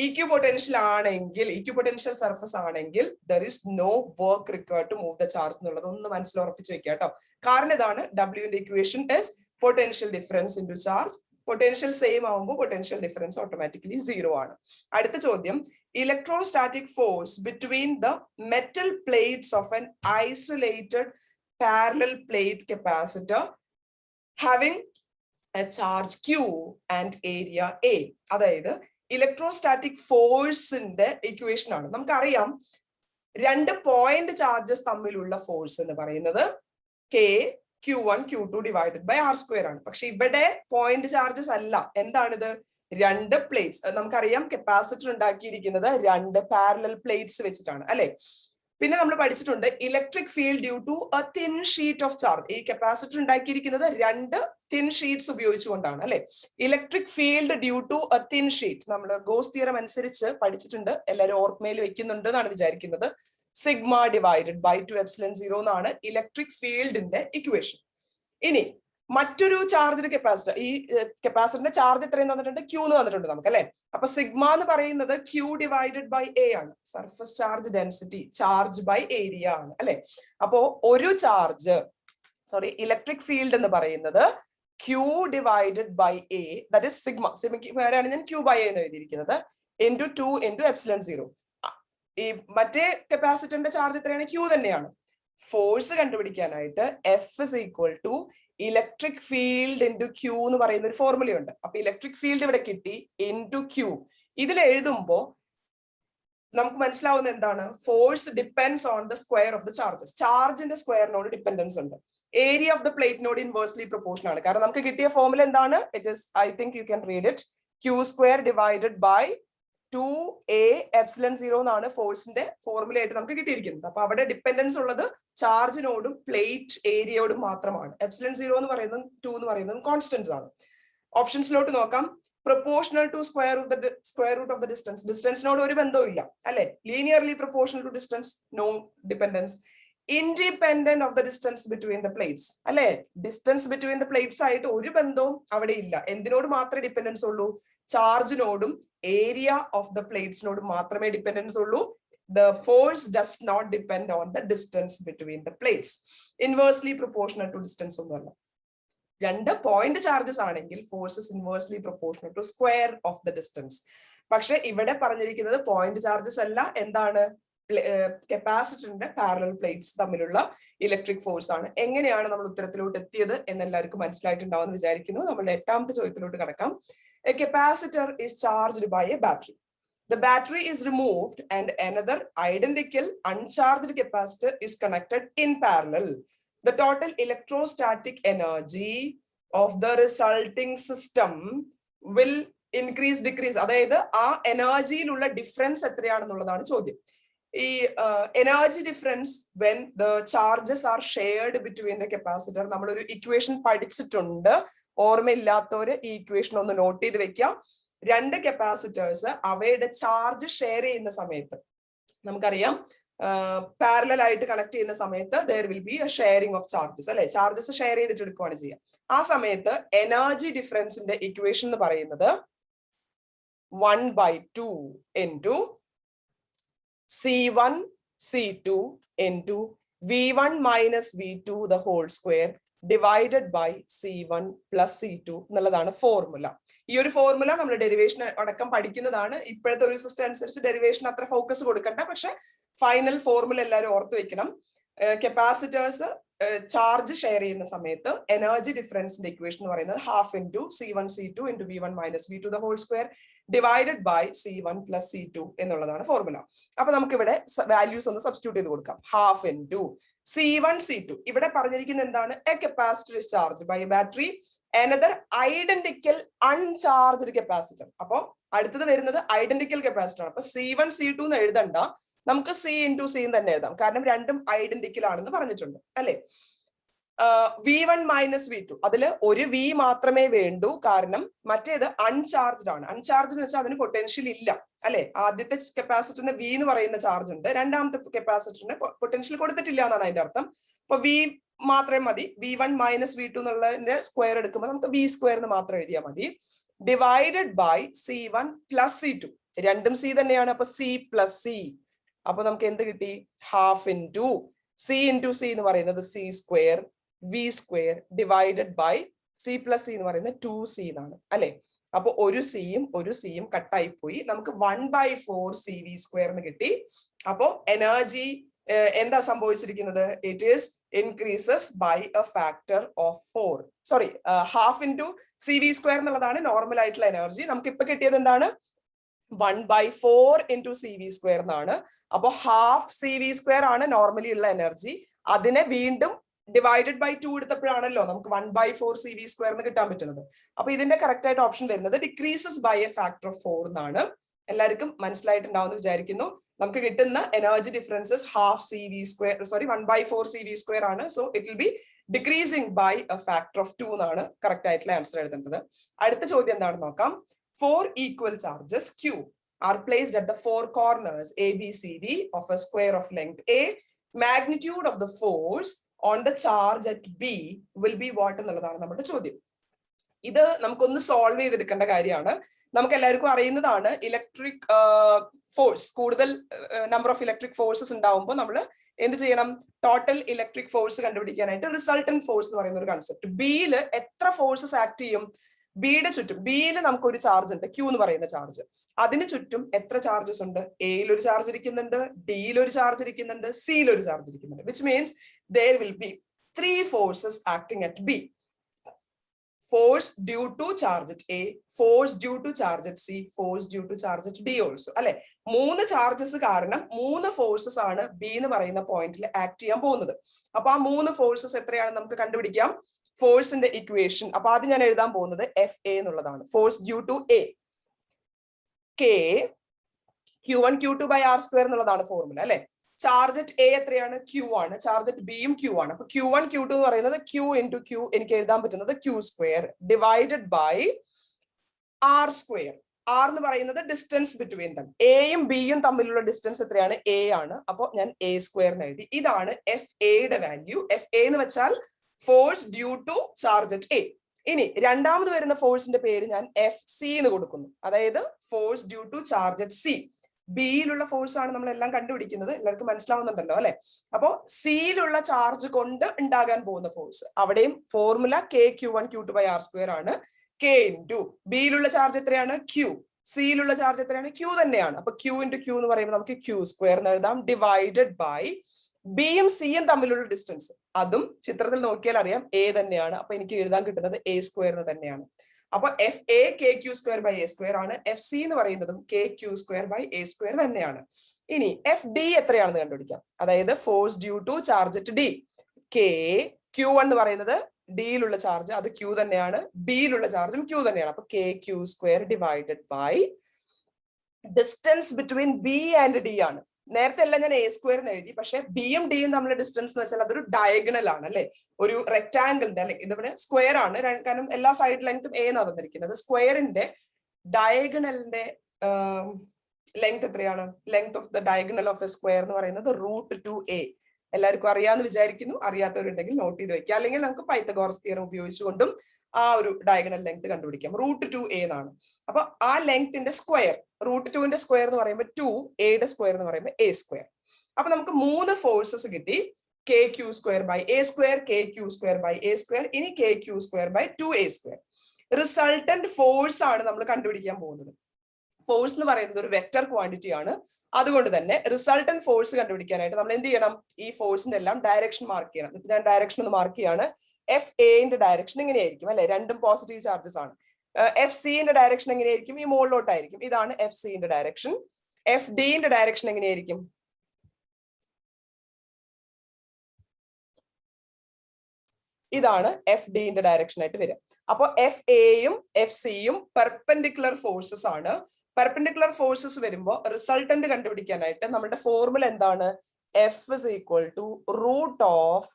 ഇക്വിപൊട്ടൻഷ്യൽ ആണെങ്കിൽ, ഇക്വിപൊട്ടൻഷ്യൽ സർഫസ് ആണെങ്കിൽ there is no work required to move the charge എന്നുള്ളത് ഒന്ന് മനസ്സിൽ ഉറപ്പിച്ച് വെക്കുക കേട്ടോ. കാരണം ഇതാണ് Wന്റെ equation is potential difference into charge. Potential same ആവുമ്പോൾ പൊട്ടൻഷ്യൽ ഡിഫറൻസ് ഓട്ടോമാറ്റിക്കലി 0 ആണ്. അടുത്ത ചോദ്യം, electrostatic force between the metal plates of an isolated parallel plate capacitor having a charge Q and area A. അതായത് ഇലക്ട്രോസ്റ്റാറ്റിക് ഫോഴ്സിന്റെ equation ആണ്. നമുക്കറിയാം 2 point charges തമ്മിലുള്ള force എന്ന് പറയുന്നത് K Q1 Q2 divided by R square ആണ്. പക്ഷെ ഇവിടെ പോയിന്റ് ചാർജസ് അല്ല. എന്താണിത്? 2 പ്ലേറ്റ്സ്. നമുക്കറിയാം കപ്പാസിറ്റർ ഉണ്ടാക്കിയിരിക്കുന്നത് 2 പാരലൽ പ്ലേറ്റ്സ് വെച്ചിട്ടാണ് അല്ലെ. പിന്നെ നമ്മൾ പഠിച്ചിട്ടുണ്ട് electric field due to a thin sheet of charge. ഈ കപ്പാസിറ്റർ ഉണ്ടാക്കിയിരിക്കുന്നത് 2 തിൻ ഷീറ്റ്സ് ഉപയോഗിച്ചുകൊണ്ടാണ് അല്ലെ. Electric field due to a thin sheet നമ്മൾ ഗോസ് തിയറം അനുസരിച്ച് പഠിച്ചിട്ടുണ്ട്. എല്ലാവരും ഓർമ്മയിൽ വെക്കുന്നുണ്ട് എന്നാണ് വിചാരിക്കുന്നത്. സിഗ്മ ഡിവൈഡഡ് ബൈ 2ε0 എന്നാണ് ഇലക്ട്രിക് ഫീൽഡിന്റെ ഇക്വേഷൻ. ഇനി മറ്റൊരു ചാർജ്ഡ് കപ്പാസിറ്റർ, ഈ കപ്പാസിറ്ററിന്റെ ചാർജ് എത്രയും തന്നിട്ടുണ്ട്? Q എന്ന് തന്നിട്ടുണ്ട് നമുക്ക് അല്ലെ. അപ്പൊ സിഗ്മ എന്ന് പറയുന്നത് Q ഡിവൈഡഡ് ബൈ A ആണ്. Surface charge density, charge by area ആണ് അല്ലെ. അപ്പോ ഒരു ചാർജ് ഇലക്ട്രിക് ഫീൽഡ് എന്ന് പറയുന്നത് Q divided by A, that is sigma. സിഗ്മയ്ക്ക് പേരാണ് ഞാൻ Q ബൈ A എന്ന് എഴുതിയിരിക്കുന്നത്. Into 2 into ε0. ഈ മറ്റേ കപ്പാസിറ്ററിന്റെ ചാർജ് എത്രയാണ്? Q തന്നെയാണ്. ഫോഴ്സ് കണ്ടുപിടിക്കാനായിട്ട് F is equal to electric field into Q എന്ന് പറയുന്ന ഒരു ഫോർമുലയുണ്ട്. അപ്പൊ ഇലക്ട്രിക് ഫീൽഡ് ഇവിടെ കിട്ടി ഇൻറ്റു Q. ഇതിൽ എഴുതുമ്പോൾ നമുക്ക് മനസ്സിലാവുന്ന എന്താണ്? Force depends on the square of the charges. ചാർജിന്റെ സ്ക്വയറിനോട് ഡിപ്പെൻഡൻസ് ഉണ്ട്. ഏരിയ ഓഫ് ദ പ്ലേറ്റിനോട് ഇൻവേഴ്സ്ലി പ്രൊപ്പോർഷൻ ആണ്. കാരണം നമുക്ക് കിട്ടിയ ഫോർമുല എന്താണ്? It is, I think you can read it, Q square divided by 2a ε0 എന്നാണ് ഫോഴ്സിന്റെ ഫോർമുല ആയിട്ട് നമുക്ക് കിട്ടിയിരിക്കുന്നത്. അപ്പൊ അവിടെ ഡിപ്പെൻഡൻസ് ഉള്ളത് ചാർജിനോടും പ്ലേറ്റ് ഏരിയയോടും മാത്രമാണ്. ε0 എന്ന് പറയുന്നതും 2 എന്ന് പറയുന്നതും കോൺസ്റ്റന്റ്സ് ആണ്. ഓപ്ഷൻസിലോട്ട് നോക്കാം. Proportional to square root of the distance. ഡിസ്റ്റൻസിനോട് ഒരു ബന്ധവും ഇല്ല അല്ലെ. Linearly proportional to distance, no dependence. Independent of the distance between the plates അല്ലെ. ഡിസ്റ്റൻസ് ബിറ്റ്വീൻ ദ പ്ലേറ്റ്സ് ആയിട്ട് ഒരു ബന്ധവും അവിടെ ഇല്ല. എന്തിനോട് മാത്രമേ ഡിപ്പെൻഡൻസ് ഉള്ളൂ? ചാർജിനോടും ഏരിയ ഓഫ് ദ പ്ലേറ്റ്സിനോടും മാത്രമേ ഡിപ്പെൻഡൻസ് ഉള്ളൂ. The force does not depend on the distance between the plates. Inversely proportional to distance ഒന്നുമല്ല. 2 പോയിന്റ് ചാർജസ് ആണെങ്കിൽ force is inversely proportional to square of the distance. പക്ഷെ ഇവിടെ പറഞ്ഞിരിക്കുന്നത് പോയിന്റ് ചാർജസ് അല്ല. എന്താണ്? കപ്പാസിറ്ററിന്റെ പാരലൽ പ്ലേറ്റ്സ് തമ്മിലുള്ള ഇലക്ട്രിക് ഫോഴ്സ് ആണ്. എങ്ങനെയാണ് നമ്മൾ ഉത്തരത്തിലോട്ട് എത്തിയത് എന്ന് എല്ലാവർക്കും മനസ്സിലായിട്ടുണ്ടാവും എന്ന് വിചാരിക്കുന്നു. നമ്മുടെ 8ാമത്തെ ചോദ്യത്തിലോട്ട് കടക്കാം. A capacitor is charged by a battery. The battery is removed and another identical uncharged capacitor is connected in parallel. The total electrostatic energy of the resulting system will increase, decrease. അതായത് ആ എനർജിയിലുള്ള difference എത്രയാണെന്നുള്ളതാണ് ചോദ്യം. ഈ energy difference when the charges R shared between the capacitor. നമ്മളൊരു equation പഠിച്ചിട്ടുണ്ട്. ഓർമ്മയില്ലാത്തവര് ഈ equation ഒന്ന് not ചെയ്ത് വെക്കാം. 2 കപ്പാസിറ്റേഴ്സ് അവയുടെ ചാർജ് ഷെയർ ചെയ്യുന്ന സമയത്ത് നമുക്കറിയാം പാരലൽ ആയിട്ട് കണക്ട് ചെയ്യുന്ന സമയത്ത് there will be a sharing of charges അല്ലെ. ചാർജസ് ഷെയർ ചെയ്തിട്ട് എടുക്കുകയാണ് ചെയ്യുക. ആ സമയത്ത് എനർജി ഡിഫറൻസിന്റെ ഇക്വേഷൻ എന്ന് പറയുന്നത് 1/2 into C1 C2 into V1 minus V2 the whole square divided by C1 plus C2 എന്നുള്ളതാണ് ഫോർമുല. ഈ ഒരു ഫോർമുല നമ്മൾ ഡെറിവേഷൻ അടക്കം പഠിക്കുന്നതാണ്. ഇപ്പോഴത്തെ ഒരു സിസ്റ്റം അനുസരിച്ച് ഡെറിവേഷൻ അത്ര ഫോക്കസ് കൊടുക്കണ്ട. പക്ഷെ ഫൈനൽ ഫോർമുല എല്ലാവരും ഓർത്ത് വെക്കണം. കപ്പാസിറ്റേഴ്സ് ചാർജ് ഷെയർ ചെയ്യുന്ന സമയത്ത് എനർജി ഡിഫറൻസിന്റെ ഇക്വേഷൻ എന്ന് പറയുന്നത് half into C1 C2 into V1 minus V2 the whole square divided by C1 plus C2 എന്നുള്ളതാണ് ഫോർമുല. അപ്പൊ നമുക്ക് ഇവിടെ വാല്യൂസ് ഒന്ന് സബ്സ്റ്റിറ്റ്യൂട്ട് ചെയ്ത് കൊടുക്കാം. Half into C1 C2. ഇവിടെ പറഞ്ഞിരിക്കുന്നത് എന്താണ്? A capacitor is charged by battery another identical uncharged capacitor. അപ്പൊ അടുത്തത് വരുന്നത് ഐഡന്റിക്കൽ കപ്പാസിറ്റർ ആണ്. അപ്പൊ C1 C2 എന്ന് എഴുതണ്ട, നമുക്ക് C into C തന്നെ എഴുതാം. കാരണം രണ്ടും ഐഡന്റിക്കൽ ആണെന്ന് പറഞ്ഞിട്ടുണ്ട് അല്ലെ. V1 മൈനസ് V2 അതില് ഒരു V മാത്രമേ വേണ്ടൂ. കാരണം മറ്റേത് അൺചാർജ്ഡ് ആണ്. അൺചാർജ്ഡ് എന്ന് വെച്ചാൽ അതിന് പൊട്ടൻഷ്യൽ ഇല്ല അല്ലെ. ആദ്യത്തെ കപ്പാസിറ്ററിന് V എന്ന് പറയുന്ന ചാർജ് ഉണ്ട്. രണ്ടാമത്തെ കപ്പാസിറ്ററിന് പൊട്ടൻഷ്യൽ കൊടുത്തിട്ടില്ല എന്നാണ് അതിന്റെ അർത്ഥം. അപ്പൊ V മാത്രമേ മതി. V1 മൈനസ് V2 എന്നുള്ളതിന്റെ സ്ക്വയർ എടുക്കുമ്പോൾ നമുക്ക് V സ്ക്വയർ എന്ന് മാത്രം എഴുതിയാൽ മതി. Divided by C1 plus C2. രണ്ടും C തന്നെയാണ്. അപ്പൊ C പ്ലസ് C. അപ്പൊ നമുക്ക് എന്ത് കിട്ടി? Half into C into C എന്ന് പറയുന്നത് C square V square divided by C plus C എന്ന് പറയുന്നത് 2C എന്നാണ് അല്ലെ. അപ്പൊ ഒരു സിയും കട്ടായി പോയി. നമുക്ക് 1/4 CV സ്ക്വയർ എന്ന് കിട്ടി. അപ്പോ എനർജി എന്താ സംഭവിച്ചിരിക്കുന്നത്? It is increases by a factor of 4. Sorry, half into CV square എന്നുള്ളതാണ് നോർമൽ ആയിട്ടുള്ള എനർജി. നമുക്ക് ഇപ്പൊ കിട്ടിയത് എന്താണ്? 1/4 into CV² എന്നാണ്. അപ്പൊ ഹാഫ് CV² ആണ് നോർമലി ഉള്ള എനർജി. അതിനെ വീണ്ടും ഡിവൈഡഡ് ബൈ 2 എടുത്തപ്പോഴാണല്ലോ നമുക്ക് 1/4 CV² എന്ന് കിട്ടാൻ പറ്റുന്നത്. അപ്പൊ ഇതിന്റെ കറക്റ്റ് ആയിട്ട് ഓപ്ഷൻ വരുന്നത് decreases by a factor of 4 എന്നാണ്. എല്ലാവർക്കും മനസ്സിലായിട്ടുണ്ടാവും എന്ന് വിചാരിക്കുന്നു. നമുക്ക് കിട്ടുന്ന energy differences half CV², sorry 1/4 CV² ആണ്. So it will be decreasing by a factor of 2 എന്നാണ് കറക്റ്റ് ആയിട്ടുള്ള ആൻസർ എഴുതേണ്ടത്. അടുത്ത ചോദ്യം എന്താണെന്ന് നോക്കാം. 4 equal charges Q are placed at the 4 corners ABCD of a square of length A. Magnitude of the force on the charge at B will be what എന്നുള്ളതാണ് നമ്മുടെ ചോദ്യം. ഇത് നമുക്കൊന്ന് സോൾവ് ചെയ്തെടുക്കേണ്ട കാര്യമാണ്. നമുക്ക് എല്ലാവർക്കും അറിയുന്നതാണ് ഇലക്ട്രിക് ഫോഴ്സ്, കൂടുതൽ നമ്പർ ഓഫ് ഇലക്ട്രിക് ഫോഴ്സസ് ഉണ്ടാവുമ്പോൾ നമ്മൾ എന്ത് ചെയ്യണം? ടോട്ടൽ ഇലക്ട്രിക് ഫോഴ്സ് കണ്ടുപിടിക്കാനായിട്ട് റിസൾട്ടന്റ് ഫോഴ്സ് എന്ന് പറയുന്ന ഒരു കൺസെപ്റ്റ്. ബിയിൽ എത്ര ഫോഴ്സസ് ആക്ട് ചെയ്യും? ബിയുടെ ചുറ്റും, ബിയിൽ നമുക്ക് ഒരു ചാർജ് ഉണ്ട്, ക്യൂ എന്ന് പറയുന്ന ചാർജ്. അതിന് ചുറ്റും എത്ര ചാർജസ് ഉണ്ട്? എയിൽ ഒരു ചാർജ് ഇരിക്കുന്നുണ്ട്, ഡിയിൽ ഒരു ചാർജ് ഇരിക്കുന്നുണ്ട്, സിയിൽ ഒരു ചാർജ് ഇരിക്കുന്നുണ്ട്. Which means there will be 3 forces acting at B. Force due to charge at A, force due to charge at C, force due to charge at D also. അല്ലെ, 3 charges കാരണം 3 forces ആണ് B എന്ന് പറയുന്ന പോയിന്റിൽ act ചെയ്യാൻ പോകുന്നത്. അപ്പൊ ആ 3 ഫോഴ്സസ് എത്രയാണെന്ന് നമുക്ക് കണ്ടുപിടിക്കാം. ഫോഴ്സിന്റെ ഇക്വേഷൻ, അപ്പൊ ആദ്യം ഞാൻ എഴുതാൻ പോകുന്നത് FA എന്നുള്ളതാണ്. Force due to A K Q1 Q2 by R² എന്നുള്ളതാണ് ഫോർമുല അല്ലെ. ചാർജ് അറ്റ് എ എത്രയാണ്? Q ആണ്. ചാർജ് അറ്റ് ബിയും Q ആണ്. അപ്പൊ Q1 Q2 എന്ന് പറയുന്നത് Q into Q, എനിക്ക് എഴുതാൻ പറ്റുന്നത് Q² divided by R². R എന്ന് പറയുന്നത് ഡിസ്റ്റൻസ് ബിറ്റ്വീൻ ദം. എയും ബിയും തമ്മിലുള്ള ഡിസ്റ്റൻസ് എത്രയാണ്? A ആണ്. അപ്പൊ ഞാൻ A² എന്ന് എഴുതി. ഇതാണ് FA യുടെ വാല്യൂ. FA എന്ന് വെച്ചാൽ force due to charge at A. ഇനി രണ്ടാമത് വരുന്ന ഫോഴ്സിന്റെ പേര് ഞാൻ FC എന്ന് കൊടുക്കുന്നു. അതായത് force due to charge at C. ബിയിലുള്ള ഫോഴ്സ് ആണ് നമ്മൾ എല്ലാം കണ്ടുപിടിക്കുന്നത്. എല്ലാവർക്കും മനസ്സിലാവുന്നുണ്ടല്ലോ അല്ലെ. അപ്പോ സിയിലുള്ള ചാർജ് കൊണ്ട് ഉണ്ടാകാൻ പോകുന്ന ഫോഴ്സ്, അവിടെയും formula Q1 Q2 by R² ആണ്. K into ബിയിലുള്ള ചാർജ് എത്രയാണ്? Q. സിയിലുള്ള ചാർജ് എത്രയാണ്? Q തന്നെയാണ്. അപ്പൊ Q into Q എന്ന് പറയുമ്പോൾ നമുക്ക് Q² എന്ന് എഴുതാം ഡിവൈഡഡ് ബൈ ബിയും സിയും തമ്മിലുള്ള ഡിസ്റ്റൻസ്. അതും ചിത്രത്തിൽ നോക്കിയാൽ അറിയാം A തന്നെയാണ്. അപ്പൊ എനിക്ക് എഴുതാൻ കിട്ടുന്നത് A² എന്ന് തന്നെയാണ്. അപ്പൊ FA KQ² by A² ആണ്. FC എന്ന് പറയുന്നതും KQ² by A² തന്നെയാണ്. ഇനി FD എത്രയാണെന്ന് കണ്ടുപിടിക്കാം. അതായത് force due to charge at D. Q1 എന്ന് പറയുന്നത് ഡിയിലുള്ള ചാർജ്, അത് Q തന്നെയാണ്. ബിയിലുള്ള ചാർജും Q തന്നെയാണ്. അപ്പൊ KQ² divided by distance between B and D ആണ്. നേരത്തെ എല്ലാം ഞാൻ A² എന്ന് എഴുതി, പക്ഷെ ബിയും ഡിയും തമ്മിലുള്ള ഡിസ്റ്റൻസ് എന്ന് വെച്ചാൽ അതൊരു ഡയഗണൽ ആണ് അല്ലെ. ഒരു റെക്ടാംഗിളിന്റെ അല്ലെ, ഇതിവിടെ സ്ക്വയർ ആണ്, കാരണം എല്ലാ സൈഡ് ലെങ്ത്തും A എന്നാണ് തന്നിരിക്കുന്നത്. സ്ക്വയറിന്റെ ഡയഗണലിന്റെ ലെങ്ത് എത്രയാണ്? Length of the diagonal of A square എന്ന് പറയുന്നത് √2a. എല്ലാവർക്കും അറിയാമെന്ന് വിചാരിക്കുന്നു. അറിയാത്തവരുണ്ടെങ്കിൽ നോട്ട് ചെയ്ത് വെക്കുക. അല്ലെങ്കിൽ നമുക്ക് പൈത്തഗോറസ് തിയറം ഉപയോഗിച്ചുകൊണ്ടും ആ ഒരു ഡയഗണൽ ലെങ്ത് കണ്ടുപിടിക്കാം. √2a എന്നാണ്. അപ്പൊ ആ ലെങ്ത്തിന്റെ സ്ക്വയർ, √2ന്റെ സ്ക്വയർ എന്ന് പറയുമ്പോൾ 2, എയുടെ സ്ക്വയർ എന്ന് പറയുമ്പോൾ A². അപ്പൊ നമുക്ക് 3 ഫോഴ്സസ് കിട്ടി. KQ² by A², KQ² by A², ഇനി KQ² by 2A². Resultant force ആണ് നമ്മൾ കണ്ടുപിടിക്കാൻ പോകുന്നത്. ഫോഴ്സ് എന്ന് പറയുന്നത് ഒരു വെക്ടർ ക്വാണ്ടിറ്റി ആണ്. അതുകൊണ്ട് തന്നെ റിസൾട്ടന്റ് ഫോഴ്സ് കണ്ടുപിടിക്കാനായിട്ട് നമ്മൾ എന്ത് ചെയ്യണം? ഈ ഫോഴ്സിന്റെ എല്ലാം ഡയറക്ഷൻ മാർക്ക് ചെയ്യണം. ഞാൻ ഡയറക്ഷൻ ഒന്ന് മാർക്ക് ചെയ്യാണ്. FAന്റെ ഡയറക്ഷൻ എങ്ങനെയായിരിക്കും അല്ലെ? രണ്ടും പോസിറ്റീവ് ചാർജസ് ആണ്. FCന്റെ ഡയറക്ഷൻ എങ്ങനെയായിരിക്കും? ഈ മുകളിലോട്ടായിരിക്കും. ഇതാണ് FCന്റെ ഡയറക്ഷൻ. FDന്റെ ഡയറക്ഷൻ എങ്ങനെയായിരിക്കും? ഇതാണ് FDന്റെ ഡയറക്ഷൻ ആയിട്ട് വരിക. അപ്പൊ FAയും FCയും പെർപെൻഡിക്കുലർ ഫോഴ്സസ് ആണ്. പെർപെൻഡിക്കുലർ ഫോഴ്സസ് വരുമ്പോൾ റിസൾട്ടന്റ് കണ്ടുപിടിക്കാനായിട്ട് നമ്മുടെ ഫോർമുല എന്താണ്? F is equal to root of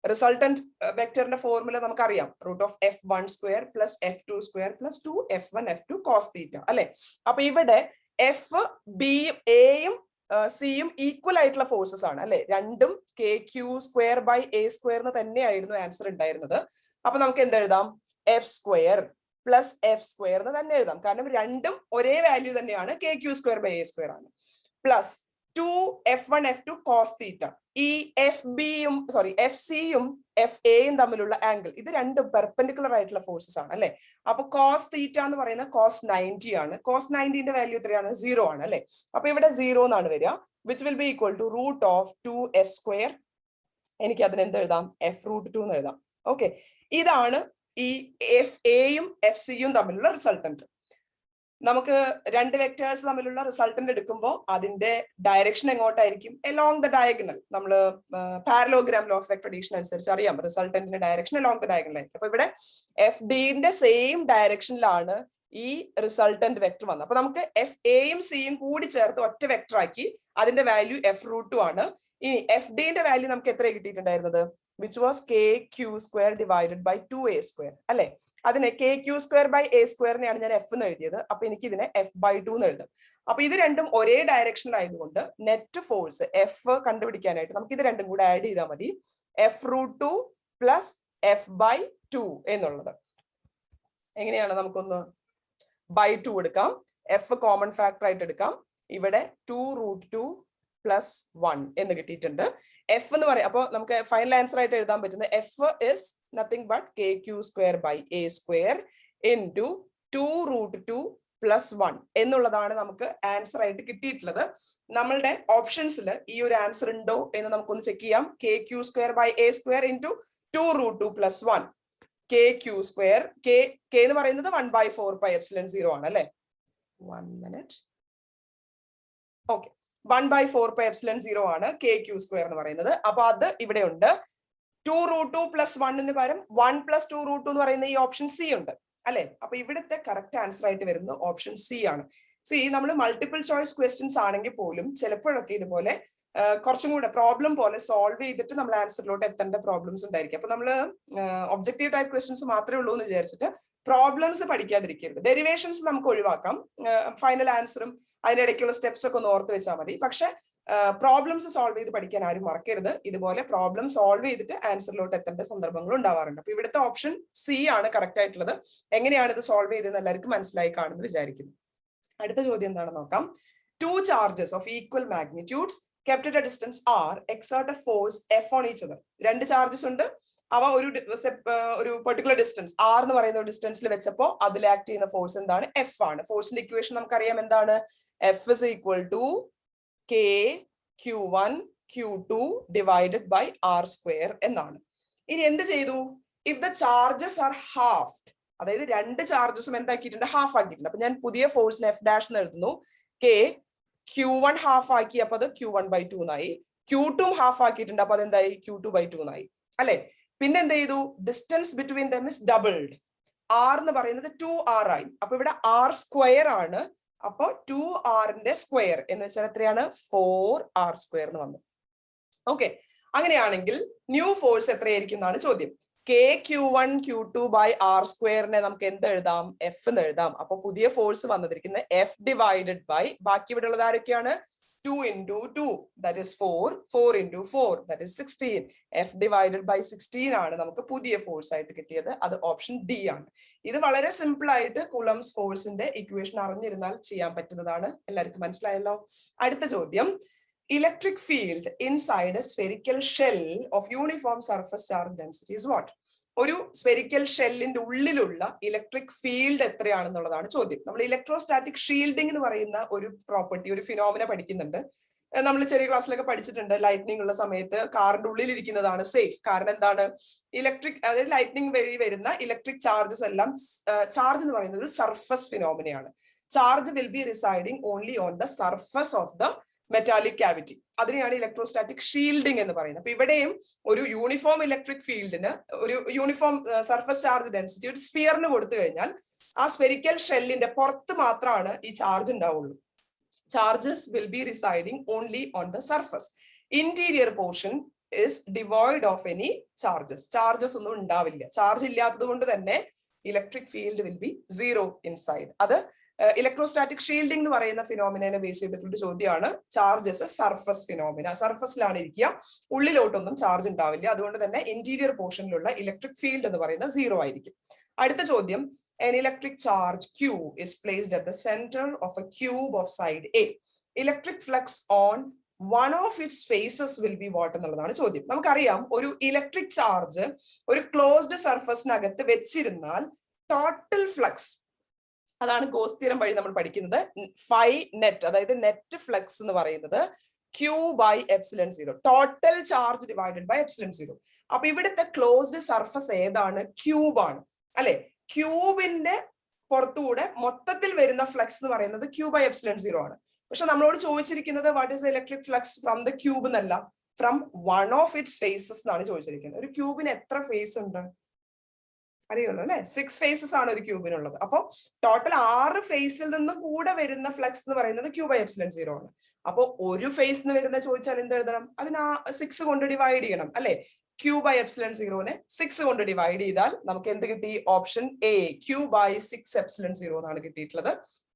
resultant വെക്ടറിന്റെ ഫോർമുല നമുക്കറിയാം. √F1² plus F2² plus 2F1 F2 cos θ അല്ലെ. അപ്പൊ ഇവിടെ F ബിയും എയും സിയും ഈക്വൽ ആയിട്ടുള്ള ഫോഴ്സസ് ആണ് അല്ലെ. രണ്ടും KQ² by A² എന്ന് തന്നെയായിരുന്നു ആൻസർ ഉണ്ടായിരുന്നത്. അപ്പൊ നമുക്ക് എന്തെഴുതാം? F² plus F² എന്ന് തന്നെ എഴുതാം. കാരണം രണ്ടും ഒരേ വാല്യൂ തന്നെയാണ്. KQ² by A² ആണ്. Plus 2F1 F2 cos θ. ഈ FCയും FAയും തമ്മിലുള്ള ആംഗിൾ, ഇത് രണ്ടും പെർപെൻഡിക്കുലർ ആയിട്ടുള്ള ഫോഴ്സസ് ആണ് അല്ലെ. അപ്പൊ cos θ എന്ന് പറയുന്നത് cos 90 ആണ്. cos 90ന്റെ വാല്യൂ എത്രയാണ്? 0 ആണ് അല്ലെ. അപ്പൊ ഇവിടെ 0 എന്നാണ് വരിക. Which will be equal to √2F². എനിക്ക് അതിന് എന്ത് എഴുതാം? F√2 എന്ന് എഴുതാം. ഓക്കെ, ഇതാണ് ഈ FAയും FCയും തമ്മിലുള്ള റിസൾട്ടന്റ്. നമുക്ക് രണ്ട് വെക്ടേഴ്സ് തമ്മിലുള്ള റിസൾട്ടന്റ് എടുക്കുമ്പോൾ അതിന്റെ ഡയറക്ഷൻ എങ്ങോട്ടായിരിക്കും? Along the diagonal. നമ്മൾ parallelogram law of vector addition അനുസരിച്ച് അറിയാം റിസൾട്ടന്റിന്റെ ഡയറക്ഷൻ എലോങ് ദ ഡയഗണൽ ആയിരിക്കും. അപ്പൊ ഇവിടെ എഫ് ഡിന്റെ സെയിം ഡയറക്ഷനിലാണ് ഈ റിസൾട്ടന്റ് വെക്ടർ വന്നത്. അപ്പൊ നമുക്ക് എഫ് എയും സിയും കൂടി ചേർത്ത് ഒറ്റ വെക്ടർ ആക്കി അതിന്റെ വാല്യൂ f√2 ആണ്. ഇനി എഫ് ഡിന്റെ വാല്യൂ നമുക്ക് എത്ര കിട്ടിയിട്ടുണ്ടായിരുന്നത്? Which was kq² divided by 2a², അല്ലെ? അതിനെ kq² ബൈ a²നെയാണ് ഞാൻ എഫ് എന്ന് എഴുതിയത്. അപ്പൊ എനിക്ക് ഇതിനെ f/2 എന്ന് എഴുതാം. അപ്പൊ ഇത് രണ്ടും ഒരേ ഡയറക്ഷനിലായതുകൊണ്ട് നെറ്റ് ഫോഴ്സ് എഫ് കണ്ടുപിടിക്കാനായിട്ട് നമുക്ക് ഇത് രണ്ടും കൂടെ ആഡ് ചെയ്താൽ മതി. f√2 പ്ലസ് f/2 എന്നുള്ളത് എങ്ങനെയാണ്? നമുക്കൊന്ന് by2 എടുക്കാം, എഫ് കോമൺ ഫാക്ടർ ആയിട്ട് എടുക്കാം. ഇവിടെ 2√2 പ്ലസ് 1 എന്ന് കിട്ടിയിട്ടുണ്ട്. എഫ് എന്ന് പറയാം. അപ്പൊ നമുക്ക് ഫൈനൽ ആൻസർ ആയിട്ട് എഴുതാൻ പറ്റുന്നത് F is nothing but kq² by a² into 2√2 plus 1 എന്നുള്ളതാണ് നമുക്ക് ആൻസർ ആയിട്ട് കിട്ടിയിട്ടുള്ളത്. നമ്മളുടെ ഓപ്ഷൻസിൽ ഈ ഒരു ആൻസർ ഉണ്ടോ എന്ന് നമുക്കൊന്ന് ചെക്ക് ചെയ്യാം. kq² by a² into 2√2 plus 1. kq², k എന്ന് പറയുന്നത് 1/4πε0 ആണ്, അല്ലെ? 1 minute. ഓക്കെ, 1/4πε0 ആണ് kq² എന്ന് പറയുന്നത്. അപ്പൊ അത് ഇവിടെ ഉണ്ട്. 2√2 പ്ലസ് 1 പകരം 1 പ്ലസ് 2√2 എന്ന് പറയുന്ന ഈ ഓപ്ഷൻ സി ഉണ്ട്, അല്ലെ? അപ്പൊ ഇവിടുത്തെ കറക്റ്റ് ആൻസർ ആയിട്ട് വരുന്നത് ഓപ്ഷൻ സി ആണ്. സി, നമ്മൾ മൾട്ടിപ്പിൾ ചോയ്സ് ക്വസ്റ്റ്യൻസ് ആണെങ്കിൽ പോലും ചിലപ്പോഴൊക്കെ ഇതുപോലെ കുറച്ചും കൂടെ പ്രോബ്ലം പോലെ സോൾവ് ചെയ്തിട്ട് നമ്മൾ ആൻസറിലോട്ട് എത്തേണ്ട പ്രോബ്ലംസ് ഉണ്ടായിരിക്കും. അപ്പൊ നമ്മൾ ഒബ്ജക്റ്റീവ് ടൈപ്പ് ക്വസ്റ്റ്യൻസ് മാത്രമേ ഉള്ളൂ എന്ന് വിചാരിച്ചിട്ട് പ്രോബ്ലംസ് പഠിക്കാതിരിക്കരുത്. ഡെറിവേഷൻസ് നമുക്ക് ഒഴിവാക്കാം, ഫൈനൽ ആൻസറും അതിനിടയ്ക്കുള്ള സ്റ്റെപ്സ് ഒക്കെ ഒന്ന് ഓർത്ത് വെച്ചാൽ മതി. പക്ഷെ പ്രോബ്ലംസ് സോൾവ് ചെയ്ത് പഠിക്കാൻ ആരും മറക്കരുത്. ഇതുപോലെ പ്രോബ്ലം സോൾവ് ചെയ്തിട്ട് ആൻസറിലോട്ട് എത്തേണ്ട സന്ദർഭങ്ങൾ ഉണ്ടാവാറുണ്ട്. അപ്പൊ ഇവിടുത്തെ ഓപ്ഷൻ സി ആണ് കറക്റ്റ് ആയിട്ടുള്ളത്. എങ്ങനെയാണ് ഇത് സോൾവ് ചെയ്തതെന്ന് എല്ലാവർക്കും മനസ്സിലായി കാണുമെന്ന് വിചാരിക്കുന്നു. അടുത്ത ചോദ്യം എന്താണെന്ന് നോക്കാം. 2 charges of equal magnitudes kept at a distance r exert a force f on each other. രണ്ട് ചാർജസ് ഉണ്ട്, അവ ഒരു പെർട്ടിക്കുലർ ഡിസ്റ്റൻസ് r എന്ന് പറയുന്ന ഡിസ്റ്റൻസിൽ വെച്ചപ്പോൾ അതിൽ ആക്ട് ചെയ്യുന്ന ഫോഴ്സ് എന്താണ്? എഫ് ആണ്. ഫോഴ്സിന്റെ ഇക്വേഷൻ നമുക്കറിയാം എന്താണ്? F is equal to kq1 q2 divided by r² എന്നാണ്. ഇനി എന്ത് ചെയ്തു? If the charges are halved, അതായത് രണ്ട് ചാർജസും എന്താക്കിയിട്ടുണ്ട്? ഹാഫ് ആക്കിയിട്ടുണ്ട്. അപ്പൊ ഞാൻ പുതിയ ഫോഴ്സിന് എഫ് ഡാഷ് എന്ന് എഴുതുന്നു. q1 ഹാഫ് ആക്കി, അപ്പൊ അത് q1/2 എന്നായി. q2 ഹാഫ് ആക്കിയിട്ടുണ്ട്, അപ്പൊ അതെന്തായി? q2/2 എന്നായി, അല്ലെ? പിന്നെ എന്ത് ചെയ്തു? Distance between them is doubled. r എന്ന് പറയുന്നത് 2r ആയി. അപ്പൊ ഇവിടെ r² ആണ്. അപ്പൊ 2rന്റെ സ്ക്വയർ എന്ന് വെച്ചാൽ എത്രയാണ്? 4r² എന്ന് വന്നു. ഓക്കെ, അങ്ങനെയാണെങ്കിൽ ന്യൂ ഫോഴ്സ് എത്രയായിരിക്കും എന്നാണ് ചോദ്യം. kq1 q2 ബൈ r² നമുക്ക് എന്ത് എഴുതാം? എഫ് എന്ന് എഴുതാം. അപ്പൊ പുതിയ ഫോഴ്സ് വന്നിരിക്കുന്നത് എഫ് ഡിവൈഡഡ് ബൈ, ബാക്കി ഇവിടെ ഉള്ളത് ആരൊക്കെയാണ്? 2 into 2 that is 4, 4 into 4 that is 16. F divided by 16 ആണ് നമുക്ക് പുതിയ ഫോഴ്സ് ആയിട്ട് കിട്ടിയത്. അത് ഓപ്ഷൻ ഡി ആണ്. ഇത് വളരെ സിമ്പിൾ ആയിട്ട് കുളംസ് ഫോഴ്സിന്റെ ഇക്വേഷൻ അറിഞ്ഞിരുന്നാൽ ചെയ്യാൻ പറ്റുന്നതാണ്. എല്ലാവർക്കും മനസ്സിലായല്ലോ. അടുത്ത ചോദ്യം. Electric field inside a spherical shell of uniform surface charge density is what? ഒരു സ്ഫെരിക്കൽ ഷെല്ലിന്റെ ഉള്ളിലുള്ള ഇലക്ട്രിക് ഫീൽഡ് എത്രയാണെന്നുള്ളതാണ് ചോദ്യം. നമ്മൾ ഇലക്ട്രോസ്റ്റാറ്റിക് ഷീൽഡിംഗ് എന്ന് പറയുന്ന ഒരു പ്രോപ്പർട്ടി, ഒരു ഫിനോമിന പഠിക്കുന്നുണ്ട്. നമ്മൾ ചെറിയ ക്ലാസ്സിലൊക്കെ പഠിച്ചിട്ടുണ്ട്. ലൈറ്റ്നിങ് ഉള്ള സമയത്ത് കാറിന്റെ ഉള്ളിൽ ഇരിക്കുന്നതാണ് സേഫ്. കാരണം എന്താണ്? ഇലക്ട്രിക്, അതായത് ലൈറ്റ്നിങ് വഴി വരുന്ന ഇലക്ട്രിക് ചാർജസ് എല്ലാം, ചാർജ് എന്ന് പറയുന്നത് സർഫസ് ഫിനോമിനയാണ്. Charge will be residing only on the surface of the metallic cavity. അതിനെയാണ് ഇലക്ട്രോസ്റ്റാറ്റിക് ഷീൽഡിംഗ് എന്ന് പറയുന്നത്. അപ്പൊ ഇവിടെയും ഒരു യൂണിഫോം ഇലക്ട്രിക് ഫീൽഡിന് ഒരു യൂണിഫോം സർഫസ് ചാർജ് ഡെൻസിറ്റി ഒരു സ്ഫിയറിന് കൊടുത്തു കഴിഞ്ഞാൽ ആ സ്ഫെരിക്കൽ ഷെല്ലിന്റെ പുറത്ത് മാത്രമാണ് ഈ ചാർജ് ഉണ്ടാവുള്ളൂ. Charges will be residing only on the surface. Interior portion is devoid of any charges. Charges ഒന്നും ഉണ്ടാവില്ല. ചാർജ് ഇല്ലാത്തത് കൊണ്ട് തന്നെ electric field will be zero inside. അത് ഇലക്ട്രോസ്റ്റാറ്റിക് ഷീൽഡിംഗ് എന്ന് പറയുന്ന ഫിനോമിനെ ബേസ് ചെയ്തിട്ടുള്ള ചോദ്യമാണ്. ചാർജസ് സർഫസ് ഫിനോമിന, സർഫസിലാണ് ഇരിക്കുക, ഉള്ളിലോട്ടൊന്നും ചാർജ് ഉണ്ടാവില്ല. അതുകൊണ്ട് തന്നെ ഇന്റീരിയർ പോർഷനിലുള്ള ഇലക്ട്രിക് ഫീൽഡ് എന്ന് പറയുന്നത് സീറോ ആയിരിക്കും. അടുത്ത ചോദ്യം. An electric charge Q is placed at the center of a cube of side A. Electric flux on one of its faces will be what എന്നുള്ളതാണ് ചോദ്യം. നമുക്കറിയാം ഒരു ഇലക്ട്രിക് ചാർജ് ഒരു ക്ലോസ്ഡ് സർഫസിനകത്ത് വെച്ചിരുന്നാൽ ടോട്ടൽ ഫ്ലക്സ്, അതാണ് ഗോസ് തിയറം വഴി നമ്മൾ പഠിക്കുന്നത്, ഫൈ നെറ്റ്, അതായത് നെറ്റ് ഫ്ലക്സ് എന്ന് പറയുന്നത് Q/ε0, total charge divided by ε0. അപ്പൊ ഇവിടുത്തെ ക്ലോസ്ഡ് സർഫസ് ഏതാണ്? ക്യൂബ് ആണ്, അല്ലെ? ക്യൂബിന്റെ പുറത്തുകൂടെ മൊത്തത്തിൽ വരുന്ന ഫ്ലക്സ് എന്ന് പറയുന്നത് Q/ε0 ആണ്. പക്ഷെ നമ്മളോട് ചോദിച്ചിരിക്കുന്നത് what is electric flux from the cube എന്നല്ല, from one of its faces എന്നാണ് ചോദിച്ചിരിക്കുന്നത്. ഒരു ക്യൂബിന് എത്ര ഫേസ് ഉണ്ട് അറിയുമല്ലോ അല്ലെ? 6 ഫേസസ് ആണ് ഒരു ക്യൂബിനുള്ളത്. അപ്പോൾ ടോട്ടൽ 6 ഫേസിൽ നിന്നും കൂടെ വരുന്ന ഫ്ലക്സ് എന്ന് പറയുന്നത് Q/ε0 ആണ്. അപ്പൊ ഒരു ഫേസ് വരുന്ന ചോദിച്ചാൽ എന്ത് എഴുതണം? അതിന് 6 കൊണ്ട് ഡിവൈഡ് ചെയ്യണം അല്ലെ? Q/ε0നെ 6 കൊണ്ട് ഡിവൈഡ് ചെയ്താൽ നമുക്ക് എന്ത് കിട്ടി? ഓപ്ഷൻ എ, Q/6ε0 എന്നാണ് കിട്ടിയിട്ടുള്ളത്.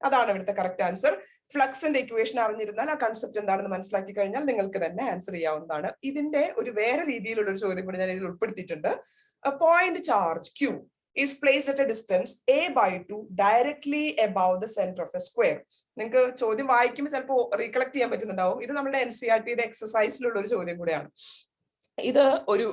അതാണ് ഇവിടുത്തെ കറക്റ്റ് ആൻസർ. ഫ്ലക്സിന്റെ ഇക്വേഷൻ അറിഞ്ഞിരുന്നാൽ ആ കൺസെപ്റ്റ് എന്താണെന്ന് മനസ്സിലാക്കി കഴിഞ്ഞാൽ നിങ്ങൾക്ക് തന്നെ ആൻസർ ചെയ്യാവുന്നതാണ്. ഇതിന്റെ ഒരു വേറെ രീതിയിലുള്ള ഒരു ചോദ്യം കൂടി ഞാൻ ഇതിൽ ഉൾപ്പെടുത്തിയിട്ടുണ്ട്. Point charge Q is placed at a distance a/2 directly above the center of a square. നിങ്ങൾക്ക് ചോദ്യം വായിക്കുമ്പോൾ ചിലപ്പോൾ റീകളക്ട് ചെയ്യാൻ പറ്റുന്നുണ്ടാവും. ഇത് നമ്മുടെ NCERTയുടെ എക്സസൈസിലുള്ള ഒരു ചോദ്യം കൂടെയാണ്. ഇത് ഒരു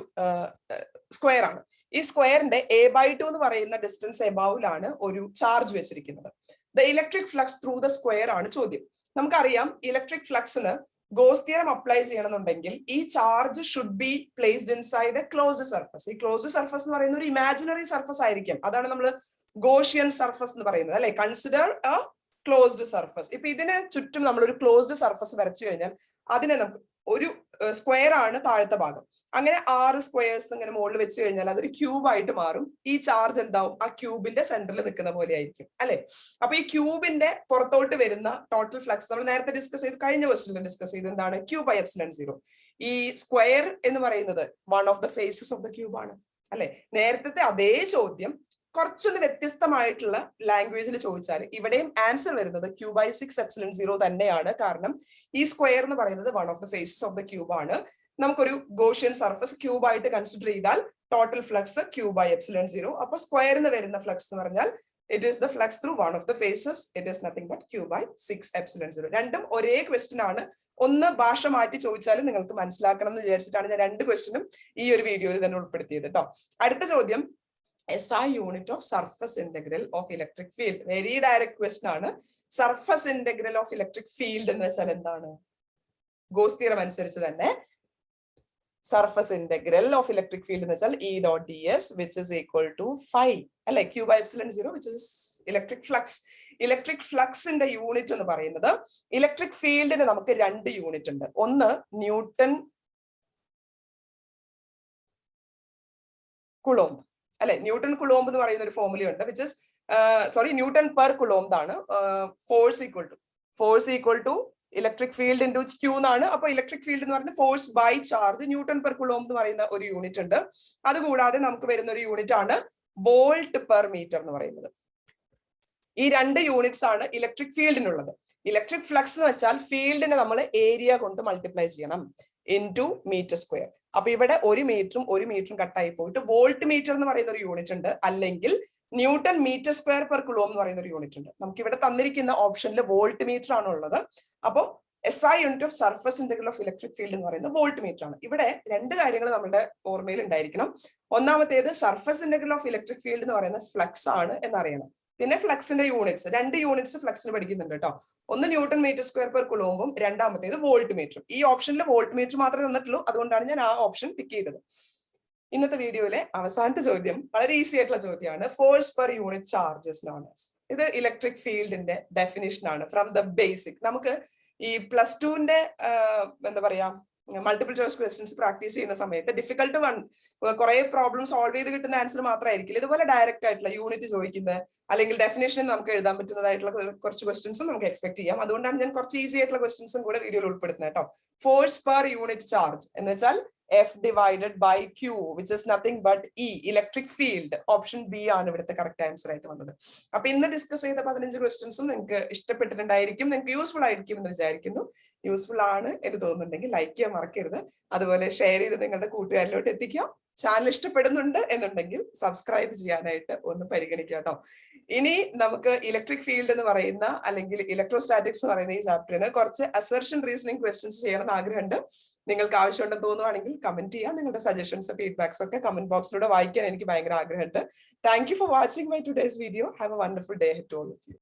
സ്ക്വയർ ആണ്. ഈ സ്ക്വയറിന്റെ a/2 എന്ന് പറയുന്ന ഡിസ്റ്റൻസ് എബൌവിലാണ് ഒരു ചാർജ് വെച്ചിരിക്കുന്നത്. The electric flux through the square ആണ് ചോദ്യം. നമുക്കറിയാം ഇലക്ട്രിക് ഫ്ലക്സിന് ഗോസ് തിയറം അപ്ലൈ ചെയ്യണമെന്നുണ്ടെങ്കിൽ ഈ charge should be placed inside A closed surface. ഈ ക്ലോസ്ഡ് സർഫസ് എന്ന് പറയുന്ന ഒരു ഇമാജിനറി സർഫസ് ആയിരിക്കും. അതാണ് നമ്മൾ ഗോഷ്യൻ സർഫസ് എന്ന് പറയുന്നത് അല്ലെ? Consider A closed surface. ഇപ്പൊ ഇതിന് ചുറ്റും നമ്മൾ ഒരു ക്ലോസ്ഡ് സർഫസ് വരച്ചു കഴിഞ്ഞാൽ അതിനെ നമുക്ക് ഒരു സ്ക്വയർ ആണ് താഴത്തെ ഭാഗം. അങ്ങനെ 6 സ്ക്വയേഴ്സ് ഇങ്ങനെ മുകളിൽ വെച്ച് കഴിഞ്ഞാൽ അതൊരു ക്യൂബ് ആയിട്ട് മാറും. ഈ ചാർജ് എന്താവും? ആ ക്യൂബിന്റെ സെന്ററിൽ നിൽക്കുന്ന പോലെ ആയിരിക്കും അല്ലെ? അപ്പൊ ഈ ക്യൂബിന്റെ പുറത്തോട്ട് വരുന്ന ടോട്ടൽ ഫ്ലക്സ് നമ്മൾ നേരത്തെ ഡിസ്കസ് ചെയ്ത്, കഴിഞ്ഞ ക്വസ്റ്റ്യനിൽ ഡിസ്കസ് ചെയ്ത്, എന്താണ്? Q/ε0. ഈ സ്ക്വയർ എന്ന് പറയുന്നത് one of the faces of the cube ആണ് അല്ലെ? നേരത്തെ അതേ ചോദ്യം കുറച്ചൊന്ന് വ്യത്യസ്തമായിട്ടുള്ള ലാംഗ്വേജിൽ ചോദിച്ചാൽ ഇവിടെയും ആൻസർ വരുന്നത് Q/6ε0 തന്നെയാണ്. കാരണം ഈ സ്ക്വയർ എന്ന് പറയുന്നത് one of the faces of the cube ആണ്. നമുക്കൊരു ഗോഷ്യൻ സർഫസ് ക്യൂബ് ആയിട്ട് കൺസിഡർ ചെയ്താൽ ടോട്ടൽ ഫ്ലക്സ് Q/ε0. അപ്പൊ സ്ക്വയറിന് വരുന്ന ഫ്ലക്സ് എന്ന് പറഞ്ഞാൽ it is the flux through one of the faces. It is nothing but Q/6ε0. രണ്ടും ഒരേ ക്വസ്റ്റ്യൻ ആണ്. ഒന്ന് ഭാഷ മാറ്റി ചോദിച്ചാലും നിങ്ങൾക്ക് മനസ്സിലാക്കണം എന്ന് വിചാരിച്ചിട്ടാണ് ഞാൻ 2 ക്വസ്റ്റ്യനും ഈ ഒരു വീഡിയോയിൽ തന്നെ ഉൾപ്പെടുത്തിയത് കേട്ടോ. അടുത്ത ചോദ്യം, SI unit of surface integral of electric field. Very direct question ആണ്. Surface integral of electric field എന്ന് വെച്ചാൽ എന്താണ്? ഗോസ് തിയറം അനുസരിച്ച് തന്നെ surface integral of electric field എന്ന് വെച്ചാൽ E.ds which is equal to phi അല്ലെ? Q/ε0 which is electric flux. Electric ഫ്ലക്സിന്റെ യൂണിറ്റ് എന്ന് പറയുന്നത്, ഇലക്ട്രിക് ഫീൽഡിന് നമുക്ക് 2 യൂണിറ്റ് ഉണ്ട്. ഒന്ന് ന്യൂട്ടൺ കുളോംബ് അല്ലെ? ന്യൂട്ടൺ കുളോംബ് എന്ന് പറയുന്ന ഒരു ഫോർമുലയുണ്ട് which is newton per coulomb ആണ്. Force equal to electric field into Q എന്നാണ്. അപ്പൊ ഇലക്ട്രിക് ഫീൽഡ് എന്ന് പറയുന്നത് force by charge. Newton per coulomb എന്ന് പറയുന്ന ഒരു യൂണിറ്റ് ഉണ്ട്. അതുകൂടാതെ നമുക്ക് വരുന്ന ഒരു യൂണിറ്റ് ആണ് വോൾട്ട് പെർ മീറ്റർ എന്ന് പറയുന്നത്. ഈ 2 യൂണിറ്റ്സ് ആണ് ഇലക്ട്രിക് ഫീൽഡിനുള്ളത്. ഇലക്ട്രിക് ഫ്ലക്സ് എന്ന് വെച്ചാൽ ഫീൽഡിനെ നമ്മൾ ഏരിയ കൊണ്ട് മൾട്ടിപ്ലൈ ചെയ്യണം ഇൻടു മീറ്റർ സ്ക്വയർ. അപ്പൊ ഇവിടെ 1 മീറ്ററും കട്ടായി പോയിട്ട് വോൾട്ട് മീറ്റർ എന്ന് പറയുന്ന ഒരു യൂണിറ്റ് ഉണ്ട്, അല്ലെങ്കിൽ newton metre square per coulomb എന്ന് പറയുന്ന ഒരു യൂണിറ്റ് ഉണ്ട്. നമുക്ക് ഇവിടെ തന്നിരിക്കുന്ന ഓപ്ഷനിൽ വോൾട്ട് മീറ്റർ ആണ് ഉള്ളത്. അപ്പോൾ SI unit of surface integral of electric field എന്ന് പറയുന്നത് വോൾട്ട് മീറ്റർ ആണ്. ഇവിടെ 2 കാര്യങ്ങൾ നമ്മുടെ ഓർമ്മയിൽ ഉണ്ടായിരിക്കണം. ഒന്നാമത്തേത് surface integral of electric field എന്ന് പറയുന്നത് ഫ്ലക്സ് ആണ് എന്നറിയണം. പിന്നെ ഫ്ലക്സിന്റെ യൂണിറ്റ്സ്, 2 യൂണിറ്റ്സ് ഫ്ലക്സിന് പഠിക്കുന്നുണ്ട് കേട്ടോ. ഒന്ന് ന്യൂട്ടൺ മീറ്റർ സ്ക്വയർ പെർ കുളോംബും രണ്ടാമത്തേത് വോൾട്ട് മീറ്ററും. ഈ ഓപ്ഷനിൽ വോൾട്ട് മീറ്റർ മാത്രമേ തന്നിട്ടുള്ളൂ, അതുകൊണ്ടാണ് ഞാൻ ആ ഓപ്ഷൻ പിക്ക് ചെയ്തത്. ഇന്നത്തെ വീഡിയോയിലെ അവസാനത്തെ ചോദ്യം വളരെ ഈസി ആയിട്ടുള്ള ചോദ്യമാണ്. Force per unit charges known as. ഇത് ഇലക്ട്രിക് ഫീൽഡിന്റെ ഡെഫിനിഷൻ ആണ് ഫ്രം ദ ബേസിക്. നമുക്ക് ഈ +2ന്റെ എന്താ പറയാ മൾട്ടിപ്പിൾ ചോയ്സ് ക്വസ്റ്റ്യൻസ് പ്രാക്ടീസ് ചെയ്യുന്ന സമയത്ത് ഡിഫിക്കൽട്ട് കുറെ പ്രോബ്ലം സോൾവ് ചെയ്ത് കിട്ടുന്ന ആൻസർ മാത്രമായിരിക്കില്ല. ഇതുപോലെ ഡയറക്റ്റ് ആയിട്ടുള്ള യൂണിറ്റ് ചോദിക്കുന്നത് അല്ലെങ്കിൽ ഡെഫിനേഷൻ നമുക്ക് എഴുതാൻ പറ്റുന്നതായിട്ടുള്ള കുറച്ച് ക്വസ്റ്റ്യൻസും നമുക്ക് എക്സ്പെക്ട് ചെയ്യാം. അതുകൊണ്ടാണ് ഞാൻ കുറച്ച് ഈസി ആയിട്ടുള്ള ക്വസ്റ്റ്യൻസും കൂടെ വീഡിയോയിൽ ഉൾപ്പെടുത്തുന്നത് കേട്ടോ. ഫോഴ്സ് പെർ യൂണിറ്റ് ചാർജ് എന്ന് വെച്ചാൽ F divided by Q, which is nothing but E, electric field. Option B ആണ് ഇവിടുത്തെ കറക്റ്റ് ആൻസർ ആയിട്ട് വന്നത്. അപ്പൊ ഇന്ന് ഡിസ്കസ് ചെയ്ത 15 ക്വസ്റ്റ്യൻസും നിങ്ങൾക്ക് ഇഷ്ടപ്പെട്ടിട്ടുണ്ടായിരിക്കും, നിങ്ങൾക്ക് യൂസ്ഫുൾ ആയിരിക്കും എന്ന് വിചാരിക്കുന്നു. യൂസ്ഫുൾ ആണ് എന്ന് തോന്നുന്നുണ്ടെങ്കിൽ ലൈക്ക് ചെയ്യാൻ മറക്കരുത്. അതുപോലെ ഷെയർ ചെയ്ത് നിങ്ങളുടെ കൂട്ടുകാരിലോട്ട് എത്തിക്കാം. ചാനൽ ഇഷ്ടപ്പെടുന്നുണ്ട് എന്നുണ്ടെങ്കിൽ സബ്സ്ക്രൈബ് ചെയ്യാനായിട്ട് ഒന്ന് പരിഗണിക്കുക കേട്ടോ. ഇനി നമുക്ക് ഇലക്ട്രിക് ഫീൽഡ് എന്ന് പറയുന്ന അല്ലെങ്കിൽ ഇലക്ട്രോസ്റ്റാറ്റിക്സ് എന്ന് പറയുന്ന ഈ ചാപ്റ്ററിന് കുറച്ച് അസർഷൻ റീസണിങ് ക്വസ്റ്റ്യൻസ് ചെയ്യണമെന്ന് ആഗ്രഹമുണ്ട്. നിങ്ങൾക്ക് ആവശ്യമുണ്ടെന്ന് തോന്നുവാണെങ്കിൽ കമന്റ് ചെയ്യാം. നിങ്ങളുടെ സജഷൻസ് ഫീഡ്ബാക്സ് ഒക്കെ കമന്റ് ബോക്സിലൂടെ വായിക്കാൻ എനിക്ക് ഭയങ്കര ആഗ്രഹമുണ്ട്. Thank you for watching my today's video. Have a wonderful day to all of U.